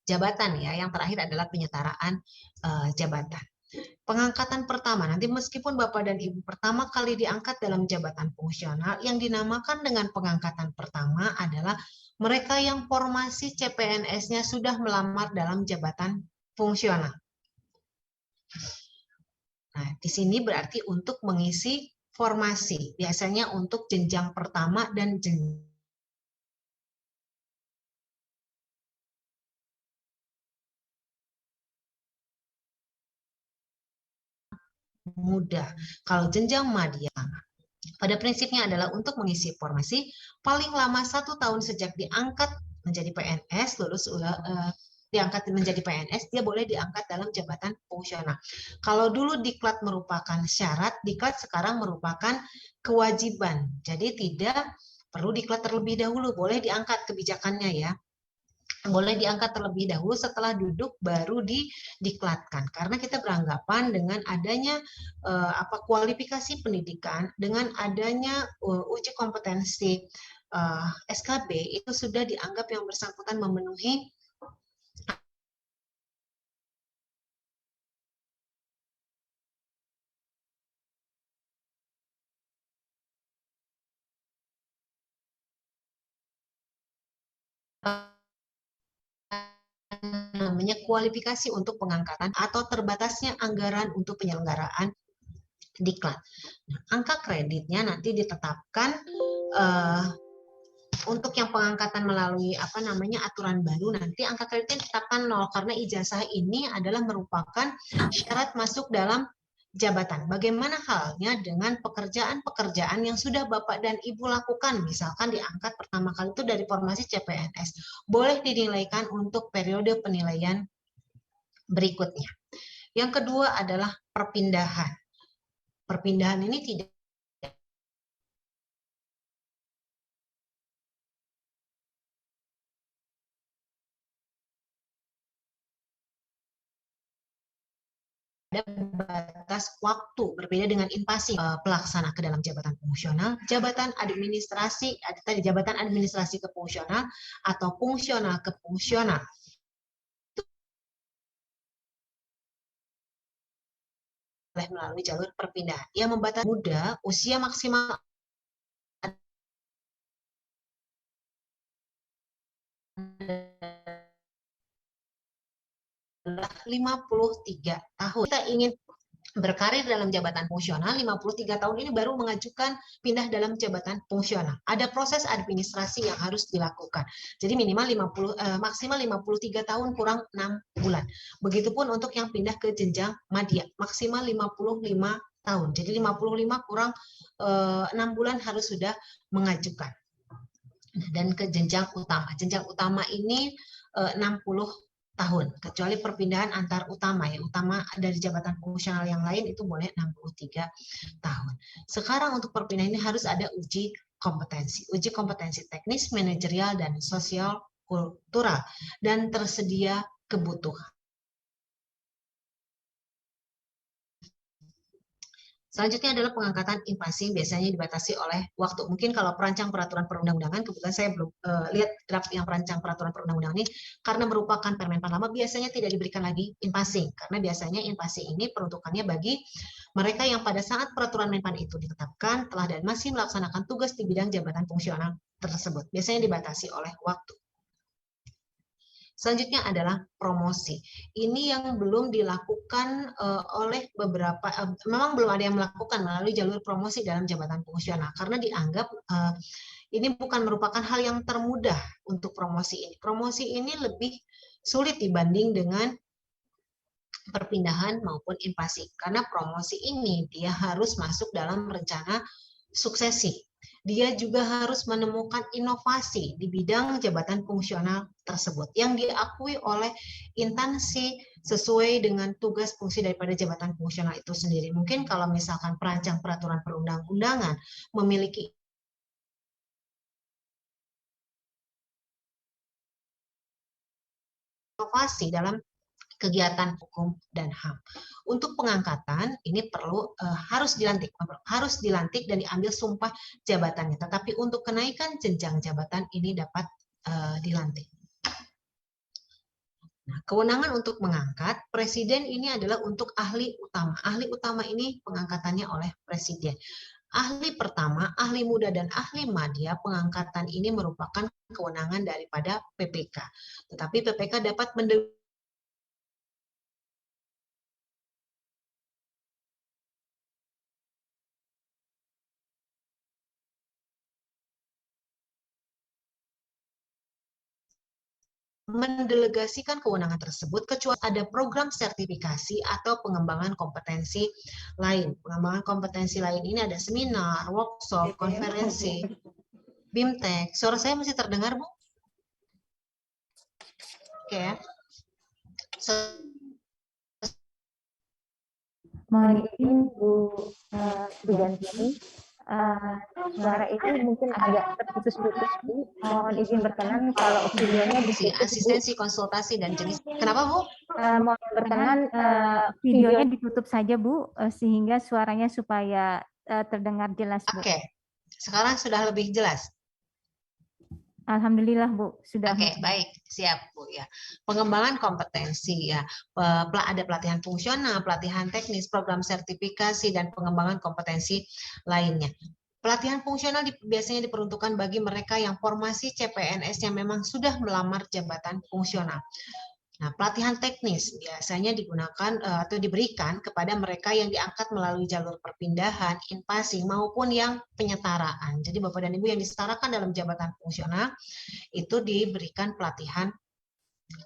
jabatan ya. Yang terakhir adalah penyetaraan jabatan. Pengangkatan pertama, nanti meskipun Bapak dan Ibu pertama kali diangkat dalam jabatan fungsional, yang dinamakan dengan pengangkatan pertama adalah mereka yang formasi CPNS-nya sudah melamar dalam jabatan fungsional. Nah, di sini berarti untuk mengisi formasi, biasanya untuk jenjang pertama dan jenjang muda. Kalau jenjang madya, pada prinsipnya adalah untuk mengisi formasi paling lama 1 tahun sejak diangkat menjadi PNS, diangkat menjadi PNS, dia boleh diangkat dalam jabatan fungsional. Kalau dulu diklat merupakan syarat, diklat sekarang merupakan kewajiban. Jadi tidak perlu diklat terlebih dahulu, boleh diangkat kebijakannya ya. Boleh diangkat terlebih dahulu, setelah duduk baru diklatkan, karena kita beranggapan dengan adanya kualifikasi pendidikan, dengan adanya uji kompetensi SKB itu sudah dianggap yang bersangkutan memenuhi namanya kualifikasi untuk pengangkatan atau terbatasnya anggaran untuk penyelenggaraan diklat. Nah, angka kreditnya nanti ditetapkan untuk yang pengangkatan melalui aturan baru, nanti angka kreditnya ditetapkan 0 karena ijazah ini adalah merupakan syarat masuk dalam jabatan. Bagaimana halnya dengan pekerjaan-pekerjaan yang sudah Bapak dan Ibu lakukan, misalkan diangkat pertama kali itu dari formasi CPNS, boleh dinilaikan untuk periode penilaian berikutnya. Yang kedua adalah perpindahan. Perpindahan ini tidak ada batas waktu, berbeda dengan invasi pelaksana ke dalam jabatan fungsional, jabatan administrasi ke fungsional atau fungsional ke fungsional. Oleh melalui jalur perpindahan yang membatasi muda usia maksimal 53 tahun. Kita ingin berkarir dalam jabatan fungsional, 53 tahun ini baru mengajukan pindah dalam jabatan fungsional. Ada proses administrasi yang harus dilakukan. Jadi maksimal 53 tahun kurang 6 bulan. Begitupun untuk yang pindah ke jenjang madya, maksimal 55 tahun. Jadi 55 kurang 6 bulan harus sudah mengajukan. Dan ke jenjang utama. Jenjang utama ini 60 tahun, kecuali perpindahan antar utama ya, utama dari jabatan fungsional yang lain itu boleh 63 tahun. Sekarang untuk perpindahan ini harus ada uji kompetensi teknis, manajerial, dan sosial kultural, dan tersedia kebutuhan. Selanjutnya adalah pengangkatan invasi, biasanya dibatasi oleh waktu. Mungkin kalau perancang peraturan perundang-undangan, kebetulan saya belum lihat draft yang perancang peraturan perundang-undangan ini, karena merupakan permenpan lama, biasanya tidak diberikan lagi invasi, karena biasanya invasi ini peruntukannya bagi mereka yang pada saat peraturan menpan itu ditetapkan telah dan masih melaksanakan tugas di bidang jabatan fungsional tersebut. Biasanya dibatasi oleh waktu. Selanjutnya adalah promosi. Ini yang belum dilakukan oleh beberapa, memang belum ada yang melakukan melalui jalur promosi dalam jabatan fungsional, karena dianggap ini bukan merupakan hal yang termudah untuk promosi ini. Promosi ini lebih sulit dibanding dengan perpindahan maupun invasi, karena promosi ini dia harus masuk dalam rencana suksesi. Dia juga harus menemukan inovasi di bidang jabatan fungsional tersebut yang diakui oleh instansi sesuai dengan tugas fungsi daripada jabatan fungsional itu sendiri. Mungkin kalau misalkan perancang peraturan perundang-undangan memiliki inovasi dalam kegiatan hukum dan HAM. Untuk pengangkatan ini harus dilantik dan diambil sumpah jabatannya. Tetapi untuk kenaikan jenjang jabatan ini dapat dilantik. Nah, kewenangan untuk mengangkat presiden ini adalah untuk ahli utama. Ahli utama ini pengangkatannya oleh presiden. Ahli pertama, ahli muda dan ahli madya, pengangkatan ini merupakan kewenangan daripada PPK. Tetapi PPK dapat mendelegasikan kewenangan tersebut kecuali ada program sertifikasi atau pengembangan kompetensi lain. Pengembangan kompetensi lain ini ada seminar, workshop, konferensi, BIMTEK. Suara saya masih terdengar, Bu? Oke ya. Mohon izin Bu Sujanti, suara itu mungkin agak terputus-putus Bu. Mohon izin berkenan kalau videonya ditutup Bu. Asistensi konsultasi dan jenis. Kenapa Bu? Mohon berkenan videonya ditutup saja Bu, sehingga suaranya supaya terdengar jelas Bu. Oke, sekarang sudah lebih jelas. Alhamdulillah Bu, sudah. Oke, baik, siap Bu ya. Pengembangan kompetensi ya, ada pelatihan fungsional, pelatihan teknis, program sertifikasi dan pengembangan kompetensi lainnya. Pelatihan fungsional biasanya diperuntukkan bagi mereka yang formasi CPNS yang memang sudah melamar jabatan fungsional. Nah, pelatihan teknis biasanya digunakan atau diberikan kepada mereka yang diangkat melalui jalur perpindahan, in-passing, maupun yang penyetaraan. Jadi Bapak dan Ibu yang disetarakan dalam jabatan fungsional itu diberikan pelatihan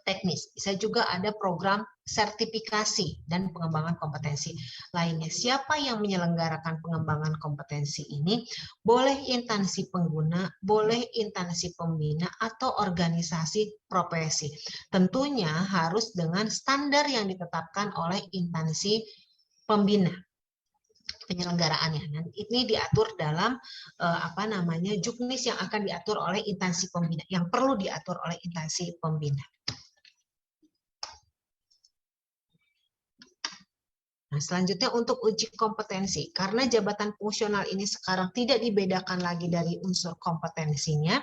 teknis. Bisa juga ada program sertifikasi dan pengembangan kompetensi lainnya. Siapa yang menyelenggarakan pengembangan kompetensi ini? Boleh instansi pengguna, boleh instansi pembina, atau organisasi profesi. Tentunya harus dengan standar yang ditetapkan oleh instansi pembina penyelenggaraannya. Dan ini diatur dalam juknis yang akan diatur oleh instansi pembina, yang perlu diatur oleh instansi pembina. Nah, selanjutnya untuk uji kompetensi, karena jabatan fungsional ini sekarang tidak dibedakan lagi dari unsur kompetensinya,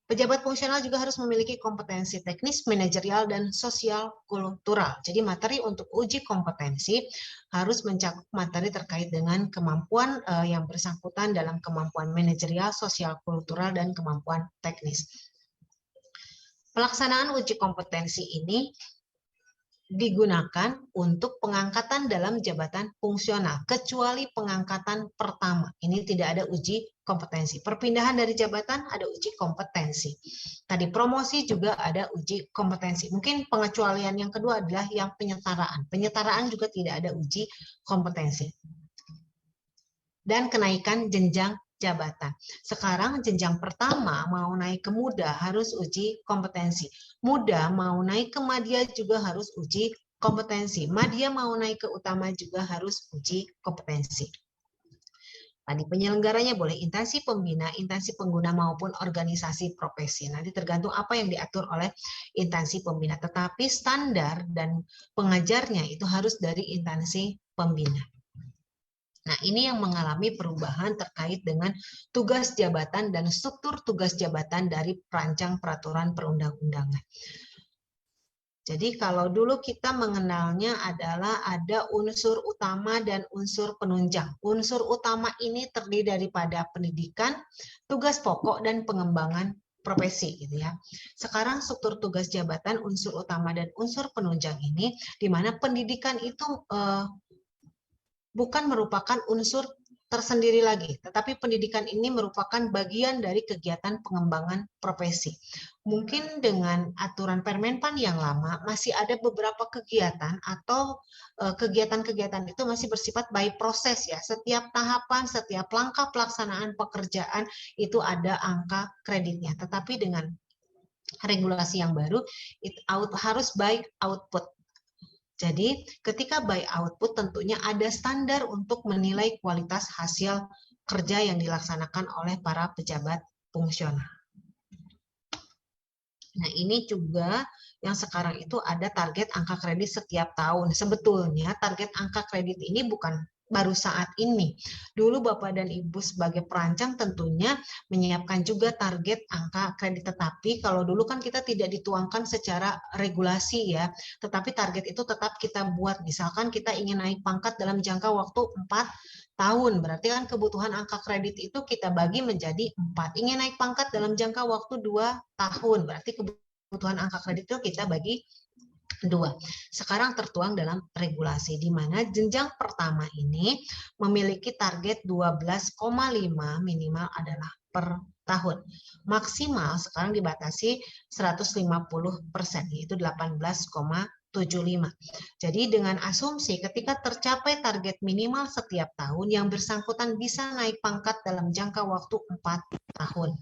pejabat fungsional juga harus memiliki kompetensi teknis, manajerial, dan sosial kultural. Jadi materi untuk uji kompetensi harus mencakup materi terkait dengan kemampuan yang bersangkutan dalam kemampuan manajerial, sosial kultural, dan kemampuan teknis. Pelaksanaan uji kompetensi ini digunakan untuk pengangkatan dalam jabatan fungsional, kecuali pengangkatan pertama. Ini tidak ada uji kompetensi. Perpindahan dari jabatan ada uji kompetensi. Tadi promosi juga ada uji kompetensi. Mungkin pengecualian yang kedua adalah yang penyetaraan. Penyetaraan juga tidak ada uji kompetensi. Dan kenaikan jenjang jabatan. Sekarang jenjang pertama mau naik ke muda harus uji kompetensi. Muda mau naik ke madya juga harus uji kompetensi. Madya mau naik ke utama juga harus uji kompetensi. Tadi penyelenggaranya boleh instansi pembina, instansi pengguna maupun organisasi profesi. Nanti tergantung apa yang diatur oleh instansi pembina. Tetapi standar dan pengajarnya itu harus dari instansi pembina. Nah, ini yang mengalami perubahan terkait dengan tugas jabatan dan struktur tugas jabatan dari perancang peraturan perundang-undangan. Jadi kalau dulu kita mengenalnya adalah ada unsur utama dan unsur penunjang. Unsur utama ini terdiri daripada pendidikan, tugas pokok, dan pengembangan profesi gitu ya. Sekarang struktur tugas jabatan unsur utama dan unsur penunjang ini di mana pendidikan itu bukan merupakan unsur tersendiri lagi, tetapi pendidikan ini merupakan bagian dari kegiatan pengembangan profesi. Mungkin dengan aturan Permenpan yang lama, masih ada beberapa kegiatan atau kegiatan-kegiatan itu masih bersifat by proses ya. Setiap tahapan, setiap langkah pelaksanaan pekerjaan itu ada angka kreditnya. Tetapi dengan regulasi yang baru, harus by output. Jadi ketika by output tentunya ada standar untuk menilai kualitas hasil kerja yang dilaksanakan oleh para pejabat fungsional. Nah, ini juga yang sekarang itu ada target angka kredit setiap tahun. Sebetulnya target angka kredit ini bukan baru saat ini. Dulu Bapak dan Ibu sebagai perancang tentunya menyiapkan juga target angka kredit, tetapi kalau dulu kan kita tidak dituangkan secara regulasi ya, tetapi target itu tetap kita buat. Misalkan kita ingin naik pangkat dalam jangka waktu 4 tahun, berarti kan kebutuhan angka kredit itu kita bagi menjadi 4. Ingin naik pangkat dalam jangka waktu 2 tahun, berarti kebutuhan angka kredit itu kita bagi 2. Sekarang tertuang dalam regulasi di mana jenjang pertama ini memiliki target 12,5 minimal adalah per tahun. Maksimal sekarang dibatasi 150%, yaitu 18,75. Jadi dengan asumsi ketika tercapai target minimal setiap tahun, yang bersangkutan bisa naik pangkat dalam jangka waktu 4 tahun.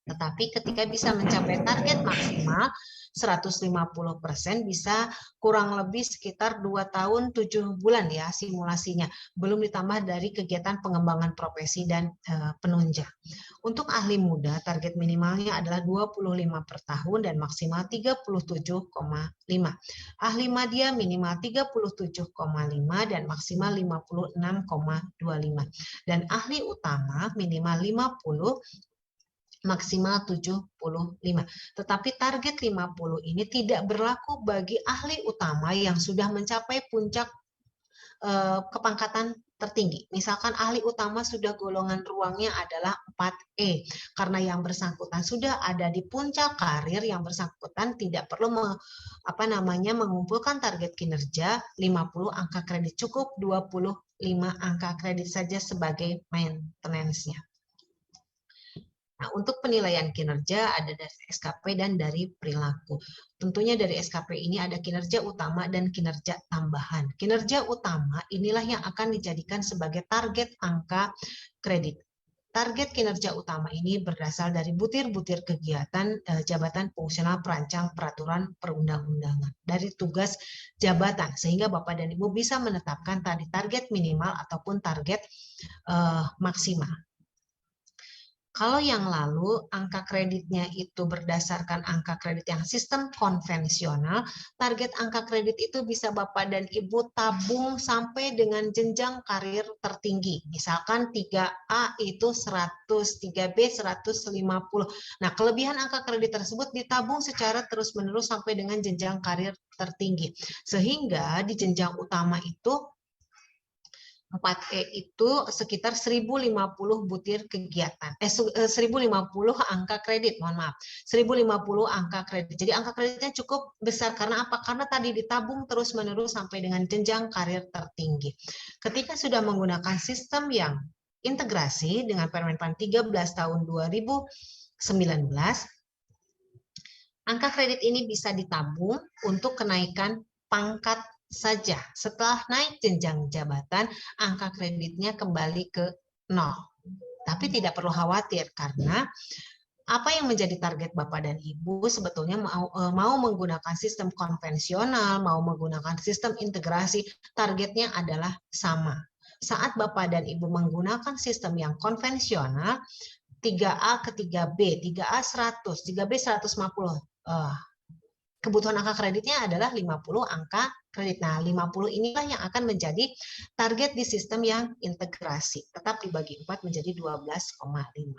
Tetapi ketika bisa mencapai target maksimal 150%, bisa kurang lebih sekitar 2 tahun 7 bulan ya simulasinya. Belum ditambah dari kegiatan pengembangan profesi dan penunjang. Untuk ahli muda, target minimalnya adalah 25 per tahun dan maksimal 37,5. Ahli madya minimal 37,5 dan maksimal 56,25. Dan ahli utama minimal 50, maksimal 75. Tetapi target 50 ini tidak berlaku bagi ahli utama yang sudah mencapai puncak kepangkatan tertinggi. Misalkan ahli utama sudah golongan ruangnya adalah 4E. Karena yang bersangkutan sudah ada di puncak karir, yang bersangkutan tidak perlu mengumpulkan target kinerja 50 angka kredit, cukup 25 angka kredit saja sebagai maintenance-nya. Nah, untuk penilaian kinerja ada dari SKP dan dari perilaku. Tentunya dari SKP ini ada kinerja utama dan kinerja tambahan. Kinerja utama inilah yang akan dijadikan sebagai target angka kredit. Target kinerja utama ini berasal dari butir-butir kegiatan jabatan fungsional perancang peraturan perundang-undangan, dari tugas jabatan, sehingga Bapak dan Ibu bisa menetapkan tadi target minimal ataupun target maksimal. Kalau yang lalu angka kreditnya itu berdasarkan angka kredit yang sistem konvensional, target angka kredit itu bisa Bapak dan Ibu tabung sampai dengan jenjang karir tertinggi. Misalkan 3A itu 100, 3B 150. Nah, kelebihan angka kredit tersebut ditabung secara terus-menerus sampai dengan jenjang karir tertinggi. Sehingga di jenjang utama itu 4E itu sekitar 1050 butir kegiatan. 1050 angka kredit, mohon maaf. 1050 angka kredit. Jadi angka kreditnya cukup besar karena apa? Karena tadi ditabung terus-menerus sampai dengan jenjang karir tertinggi. Ketika sudah menggunakan sistem yang integrasi dengan Permenpan 13 tahun 2019, angka kredit ini bisa ditabung untuk kenaikan pangkat saja. Setelah naik jenjang jabatan, angka kreditnya kembali ke 0. Tapi tidak perlu khawatir karena apa yang menjadi target Bapak dan Ibu sebetulnya mau menggunakan sistem konvensional, mau menggunakan sistem integrasi, targetnya adalah sama. Saat Bapak dan Ibu menggunakan sistem yang konvensional, 3A ke 3B, 3A 100, 3B 150. Kebutuhan angka kreditnya adalah 50 angka kredit. Nah, 50 inilah yang akan menjadi target di sistem yang integrasi. Tetap dibagi 4 menjadi 12,5.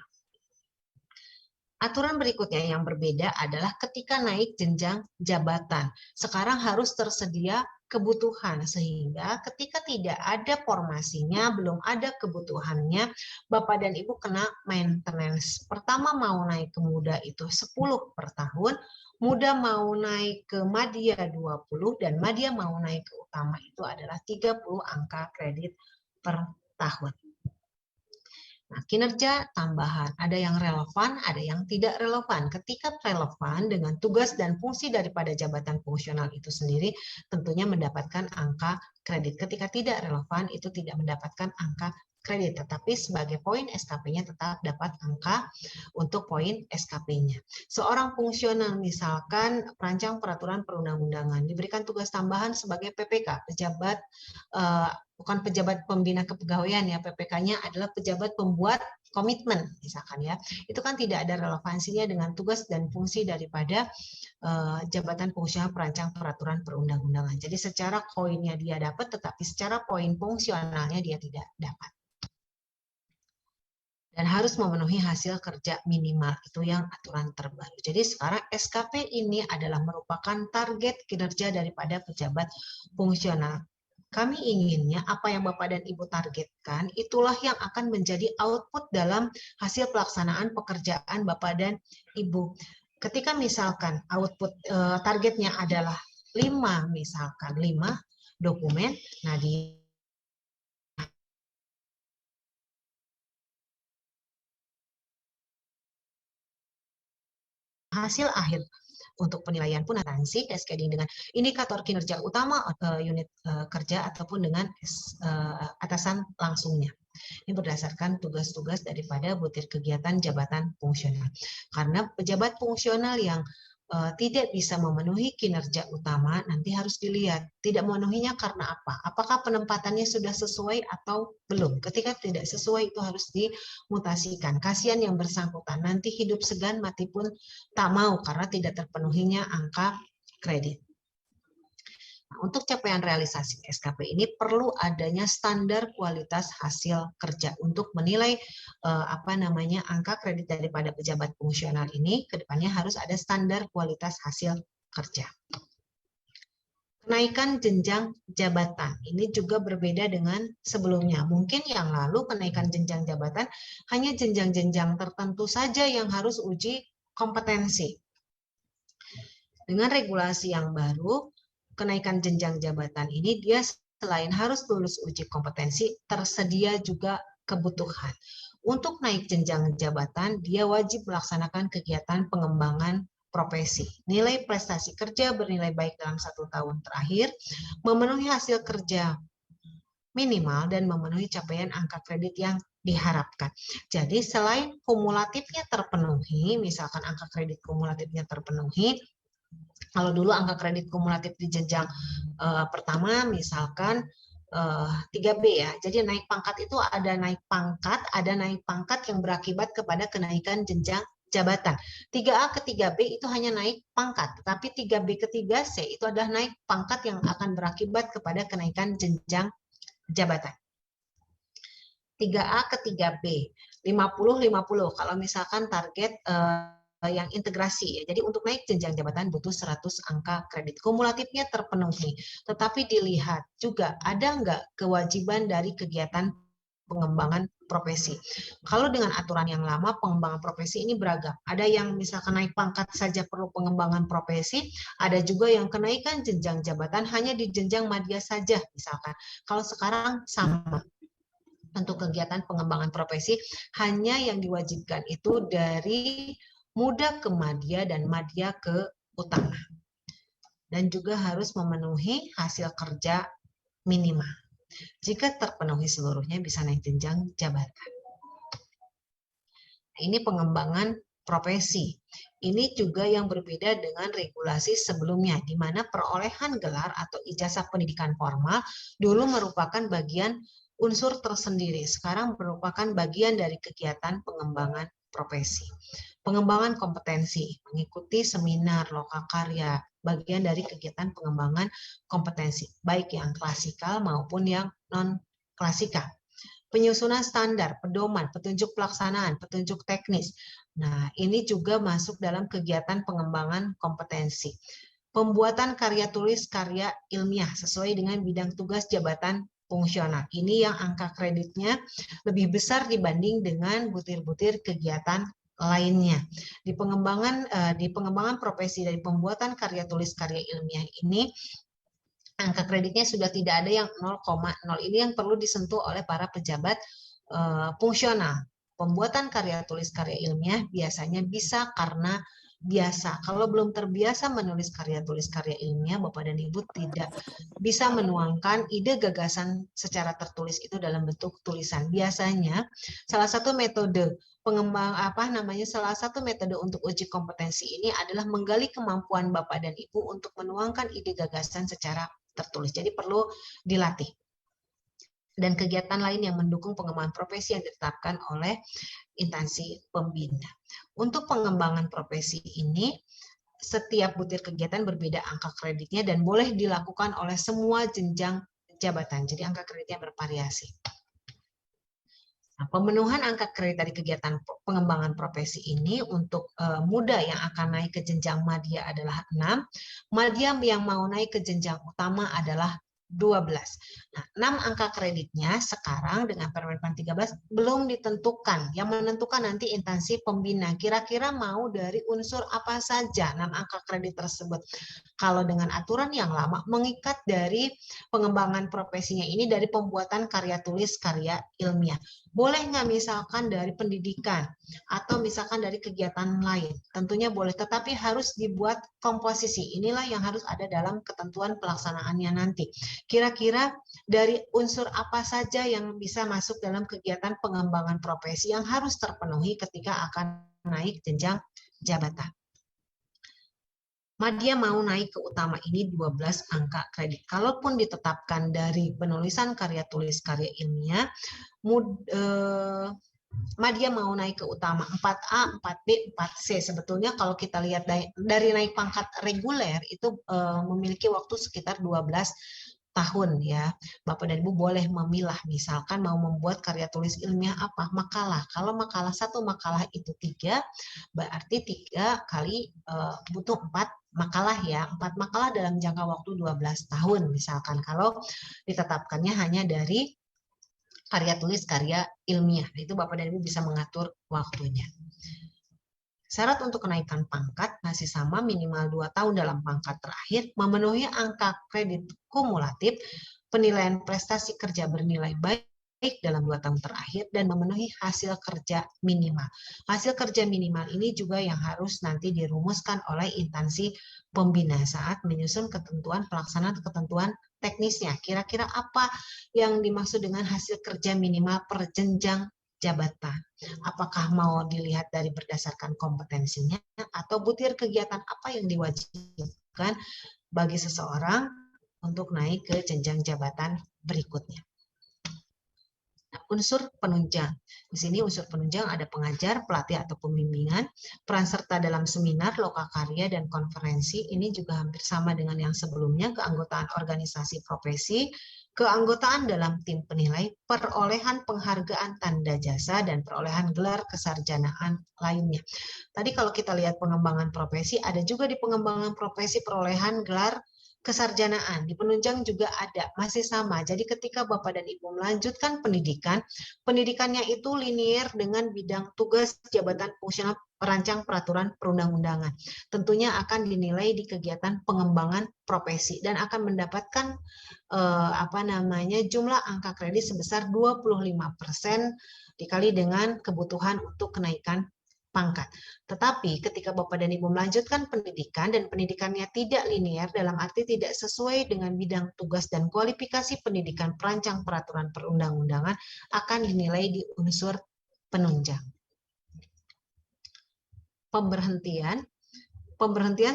Aturan berikutnya yang berbeda adalah ketika naik jenjang jabatan. Sekarang harus tersedia kebutuhan, sehingga ketika tidak ada formasinya, belum ada kebutuhannya, Bapak dan Ibu kena maintenance. Pertama mau naik ke muda itu 10 per tahun, muda mau naik ke madya 20, dan madya mau naik ke utama itu adalah 30 angka kredit per tahun. Nah, kinerja tambahan, ada yang relevan, ada yang tidak relevan. Ketika relevan dengan tugas dan fungsi daripada jabatan fungsional itu sendiri, tentunya mendapatkan angka kredit. Ketika tidak relevan, itu tidak mendapatkan angka kredit, tetapi sebagai poin SKP-nya tetap dapat angka untuk poin SKP-nya. Seorang fungsional, misalkan perancang peraturan perundang-undangan, diberikan tugas tambahan sebagai PPK, pejabat bukan pejabat pembina kepegawaian ya, PPK-nya adalah pejabat pembuat komitmen misalkan ya. Itu kan tidak ada relevansinya dengan tugas dan fungsi daripada jabatan fungsional perancang peraturan perundang-undangan. Jadi secara koinnya dia dapat, tetapi secara poin fungsionalnya dia tidak dapat. Dan harus memenuhi hasil kerja minimal, itu yang aturan terbaru. Jadi sekarang SKP ini adalah merupakan target kinerja daripada pejabat fungsional. Kami inginnya apa yang Bapak dan Ibu targetkan, itulah yang akan menjadi output dalam hasil pelaksanaan pekerjaan Bapak dan Ibu. Ketika misalkan output targetnya adalah 5, misalkan 5 dokumen, nah di hasil akhir untuk penilaian pun nanti cascading dengan indikator kinerja utama unit kerja ataupun dengan atasan langsungnya. Ini berdasarkan tugas-tugas daripada butir kegiatan jabatan fungsional. Karena pejabat fungsional yang tidak bisa memenuhi kinerja utama, nanti harus dilihat tidak memenuhinya karena apa? Apakah penempatannya sudah sesuai atau belum? Ketika tidak sesuai itu harus dimutasikan. Kasihan yang bersangkutan, nanti hidup segan mati pun tak mau karena tidak terpenuhinya angka kredit. Untuk capaian realisasi SKP ini perlu adanya standar kualitas hasil kerja untuk menilai angka kredit daripada pejabat fungsional ini. Kedepannya harus ada standar kualitas hasil kerja. Kenaikan jenjang jabatan ini juga berbeda dengan sebelumnya. Mungkin yang lalu kenaikan jenjang jabatan hanya jenjang-jenjang tertentu saja yang harus uji kompetensi. Dengan regulasi yang baru, kenaikan jenjang jabatan ini dia selain harus lulus uji kompetensi, tersedia juga kebutuhan. Untuk naik jenjang jabatan, dia wajib melaksanakan kegiatan pengembangan profesi. Nilai prestasi kerja bernilai baik dalam 1 tahun terakhir, memenuhi hasil kerja minimal dan memenuhi capaian angka kredit yang diharapkan. Jadi selain kumulatifnya terpenuhi, misalkan angka kredit kumulatifnya terpenuhi, kalau dulu angka kredit kumulatif di jenjang pertama misalkan 3B ya. Jadi naik pangkat itu ada naik pangkat yang berakibat kepada kenaikan jenjang jabatan. 3A ke 3B itu hanya naik pangkat, tetapi 3B ke 3C itu adalah naik pangkat yang akan berakibat kepada kenaikan jenjang jabatan. 3A ke 3B, 50-50 kalau misalkan target yang integrasi ya. Jadi untuk naik jenjang jabatan butuh 100 angka kredit. Kumulatifnya terpenuhi, tetapi dilihat juga ada nggak kewajiban dari kegiatan pengembangan profesi. Kalau dengan aturan yang lama, pengembangan profesi ini beragam. Ada yang misalkan naik pangkat saja perlu pengembangan profesi, ada juga yang kenaikan jenjang jabatan hanya di jenjang madya saja misalkan. Kalau sekarang sama. Untuk kegiatan pengembangan profesi, hanya yang diwajibkan itu dari muda ke madya dan madya ke utama. Dan juga harus memenuhi hasil kerja minimal. Jika terpenuhi seluruhnya bisa naik jenjang jabatan. Ini pengembangan profesi. Ini juga yang berbeda dengan regulasi sebelumnya, di mana perolehan gelar atau ijazah pendidikan formal dulu merupakan bagian unsur tersendiri, sekarang merupakan bagian dari kegiatan pengembangan profesi. Pengembangan kompetensi, mengikuti seminar, lokakarya, bagian dari kegiatan pengembangan kompetensi, baik yang klasikal maupun yang non-klasikal. Penyusunan standar, pedoman, petunjuk pelaksanaan, petunjuk teknis. Nah, ini juga masuk dalam kegiatan pengembangan kompetensi. Pembuatan karya tulis, karya ilmiah sesuai dengan bidang tugas jabatan fungsional. Ini yang angka kreditnya lebih besar dibanding dengan butir-butir kegiatan lainnya. Di pengembangan profesi dari pembuatan karya tulis, karya ilmiah ini angka kreditnya sudah tidak ada yang 0,0. Ini yang perlu disentuh oleh para pejabat fungsional. Pembuatan karya tulis, karya ilmiah biasanya bisa karena biasa. Kalau belum terbiasa menulis karya tulis, karya ilmiah, Bapak dan Ibu tidak bisa menuangkan ide gagasan secara tertulis itu dalam bentuk tulisan. Biasanya salah satu metode salah satu metode untuk uji kompetensi ini adalah menggali kemampuan Bapak dan Ibu untuk menuangkan ide gagasan secara tertulis. Jadi perlu dilatih. dan kegiatan lain yang mendukung pengembangan profesi yang ditetapkan oleh instansi pembina. Untuk pengembangan profesi ini, setiap butir kegiatan berbeda angka kreditnya dan boleh dilakukan oleh semua jenjang jabatan. Jadi angka kreditnya bervariasi. Nah, pemenuhan angka kredit dari kegiatan pengembangan profesi ini untuk muda yang akan naik ke jenjang madya adalah 6, madya yang mau naik ke jenjang utama adalah 12. Nah, 6 angka kreditnya sekarang dengan Permenpan 13 belum ditentukan. Yang menentukan nanti instansi pembina. Kira-kira mau dari unsur apa saja 6 angka kredit tersebut. Kalau dengan aturan yang lama mengikat dari pengembangan profesinya ini dari pembuatan karya tulis, karya ilmiah. Boleh nggak misalkan dari pendidikan atau misalkan dari kegiatan lain? Tentunya boleh, tetapi harus dibuat komposisi. Inilah yang harus ada dalam ketentuan pelaksanaannya nanti. Kira-kira dari unsur apa saja yang bisa masuk dalam kegiatan pengembangan profesi yang harus terpenuhi ketika akan naik jenjang jabatan. Madya mau naik ke utama ini 12 angka kredit. Kalaupun ditetapkan dari penulisan karya tulis karya ilmiah, Madya mau naik ke utama 4A, 4B, 4C. Sebetulnya kalau kita lihat dari naik pangkat reguler itu memiliki waktu sekitar 12 tahun ya. Bapak dan Ibu boleh memilah, misalkan mau membuat karya tulis ilmiah apa? Makalah. Kalau makalah, satu makalah itu 3, berarti 3 kali butuh 4 makalah ya. 4 makalah dalam jangka waktu 12 tahun misalkan. Kalau ditetapkannya hanya dari karya tulis, karya ilmiah. Itu Bapak dan Ibu bisa mengatur waktunya. Syarat untuk kenaikan pangkat masih sama, minimal 2 tahun dalam pangkat terakhir, memenuhi angka kredit kumulatif, penilaian prestasi kerja bernilai baik dalam 2 tahun terakhir, dan memenuhi hasil kerja minimal. Hasil kerja minimal ini juga yang harus nanti dirumuskan oleh instansi pembina saat menyusun ketentuan pelaksanaan ketentuan teknisnya. Kira-kira apa yang dimaksud dengan hasil kerja minimal per jenjang jabatan? Apakah mau dilihat dari berdasarkan kompetensinya atau butir kegiatan apa yang diwajibkan bagi seseorang untuk naik ke jenjang jabatan berikutnya. Nah, unsur penunjang. Di sini unsur penunjang ada pengajar, pelatih atau pembimbingan, peran serta dalam seminar, lokakarya, dan konferensi. Ini juga hampir sama dengan yang sebelumnya, keanggotaan organisasi profesi, keanggotaan dalam tim penilai, perolehan penghargaan tanda jasa, dan perolehan gelar kesarjanaan lainnya. Tadi kalau kita lihat pengembangan profesi, ada juga di pengembangan profesi perolehan gelar kesarjanaan. Di penunjang juga ada, masih sama. Jadi ketika Bapak dan Ibu melanjutkan pendidikan, pendidikannya itu linier dengan bidang tugas jabatan fungsional perancang peraturan perundang-undangan. Tentunya akan dinilai di kegiatan pengembangan profesi dan akan mendapatkan jumlah angka kredit sebesar 25% dikali dengan kebutuhan untuk kenaikan pangkat. Tetapi ketika Bapak dan Ibu melanjutkan pendidikan dan pendidikannya tidak linear, dalam arti tidak sesuai dengan bidang tugas dan kualifikasi pendidikan perancang peraturan perundang-undangan, akan dinilai di unsur penunjang. Pemberhentian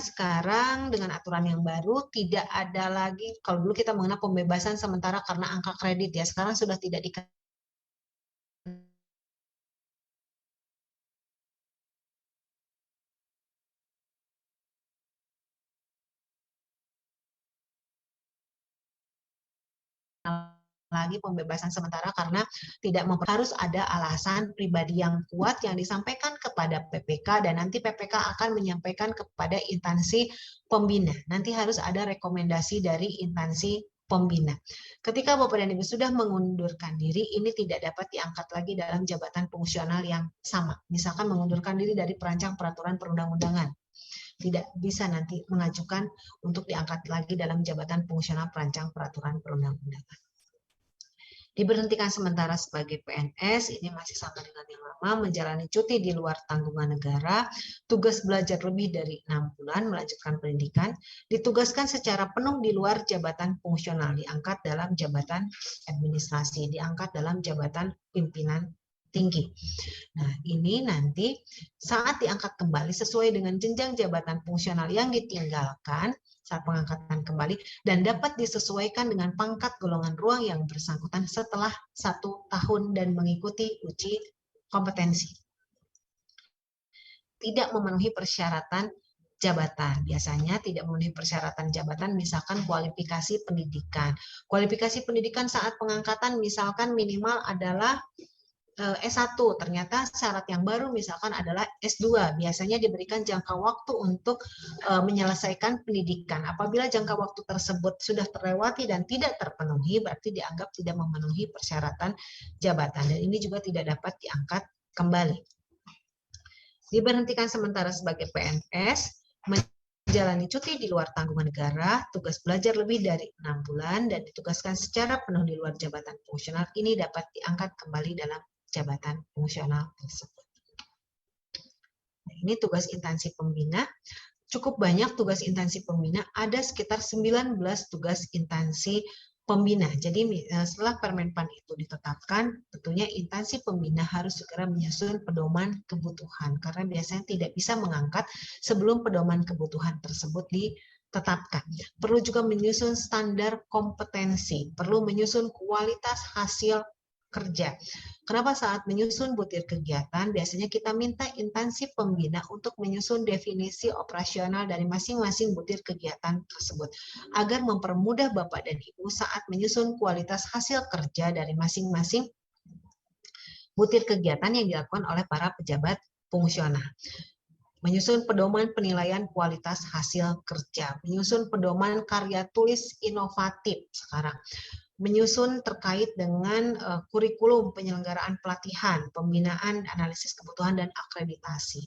sekarang dengan aturan yang baru tidak ada lagi. Kalau dulu kita mengenal pembebasan sementara karena angka kredit ya, sekarang sudah tidak dikenakan lagi pembebasan sementara karena tidak harus ada alasan pribadi yang kuat yang disampaikan kepada PPK dan nanti PPK akan menyampaikan kepada instansi pembina. Nanti harus ada rekomendasi dari instansi pembina. Ketika Bapak dan Ibu sudah mengundurkan diri, ini tidak dapat diangkat lagi dalam jabatan fungsional yang sama. Misalkan mengundurkan diri dari perancang peraturan perundang-undangan. Tidak bisa nanti mengajukan untuk diangkat lagi dalam jabatan fungsional perancang peraturan perundang-undangan. Diberhentikan sementara sebagai PNS, ini masih sama dengan yang lama, menjalani cuti di luar tanggungan negara, tugas belajar lebih dari 6 bulan, melanjutkan pendidikan, ditugaskan secara penuh di luar jabatan fungsional, diangkat dalam jabatan administrasi, diangkat dalam jabatan pimpinan tinggi. Nah, ini nanti saat diangkat kembali sesuai dengan jenjang jabatan fungsional yang ditinggalkan saat pengangkatan kembali dan dapat disesuaikan dengan pangkat golongan ruang yang bersangkutan setelah 1 tahun dan mengikuti uji kompetensi. Tidak memenuhi persyaratan jabatan. Biasanya tidak memenuhi persyaratan jabatan, misalkan kualifikasi pendidikan. Kualifikasi pendidikan saat pengangkatan misalkan minimal adalah S1, ternyata syarat yang baru misalkan adalah S2, biasanya diberikan jangka waktu untuk menyelesaikan pendidikan. Apabila jangka waktu tersebut sudah terlewati dan tidak terpenuhi, berarti dianggap tidak memenuhi persyaratan jabatan, dan ini juga tidak dapat diangkat kembali. Diberhentikan sementara sebagai PNS, menjalani cuti di luar tanggungan negara, tugas belajar lebih dari 6 bulan, dan ditugaskan secara penuh di luar jabatan fungsional, ini dapat diangkat kembali dalam jabatan fungsional tersebut. Nah, ini tugas instansi pembina. Cukup banyak tugas instansi pembina, ada sekitar 19 tugas instansi pembina. Jadi setelah Permenpan itu ditetapkan, tentunya instansi pembina harus segera menyusun pedoman kebutuhan, karena biasanya tidak bisa mengangkat sebelum pedoman kebutuhan tersebut ditetapkan. Perlu juga menyusun standar kompetensi, perlu menyusun kualitas hasil kerja. Kenapa saat menyusun butir kegiatan, biasanya kita minta instansi pembina untuk menyusun definisi operasional dari masing-masing butir kegiatan tersebut, agar mempermudah Bapak dan Ibu saat menyusun kualitas hasil kerja dari masing-masing butir kegiatan yang dilakukan oleh para pejabat fungsional. Menyusun pedoman penilaian kualitas hasil kerja, menyusun pedoman karya tulis inovatif sekarang, menyusun terkait dengan kurikulum penyelenggaraan pelatihan, pembinaan, analisis kebutuhan, dan akreditasi.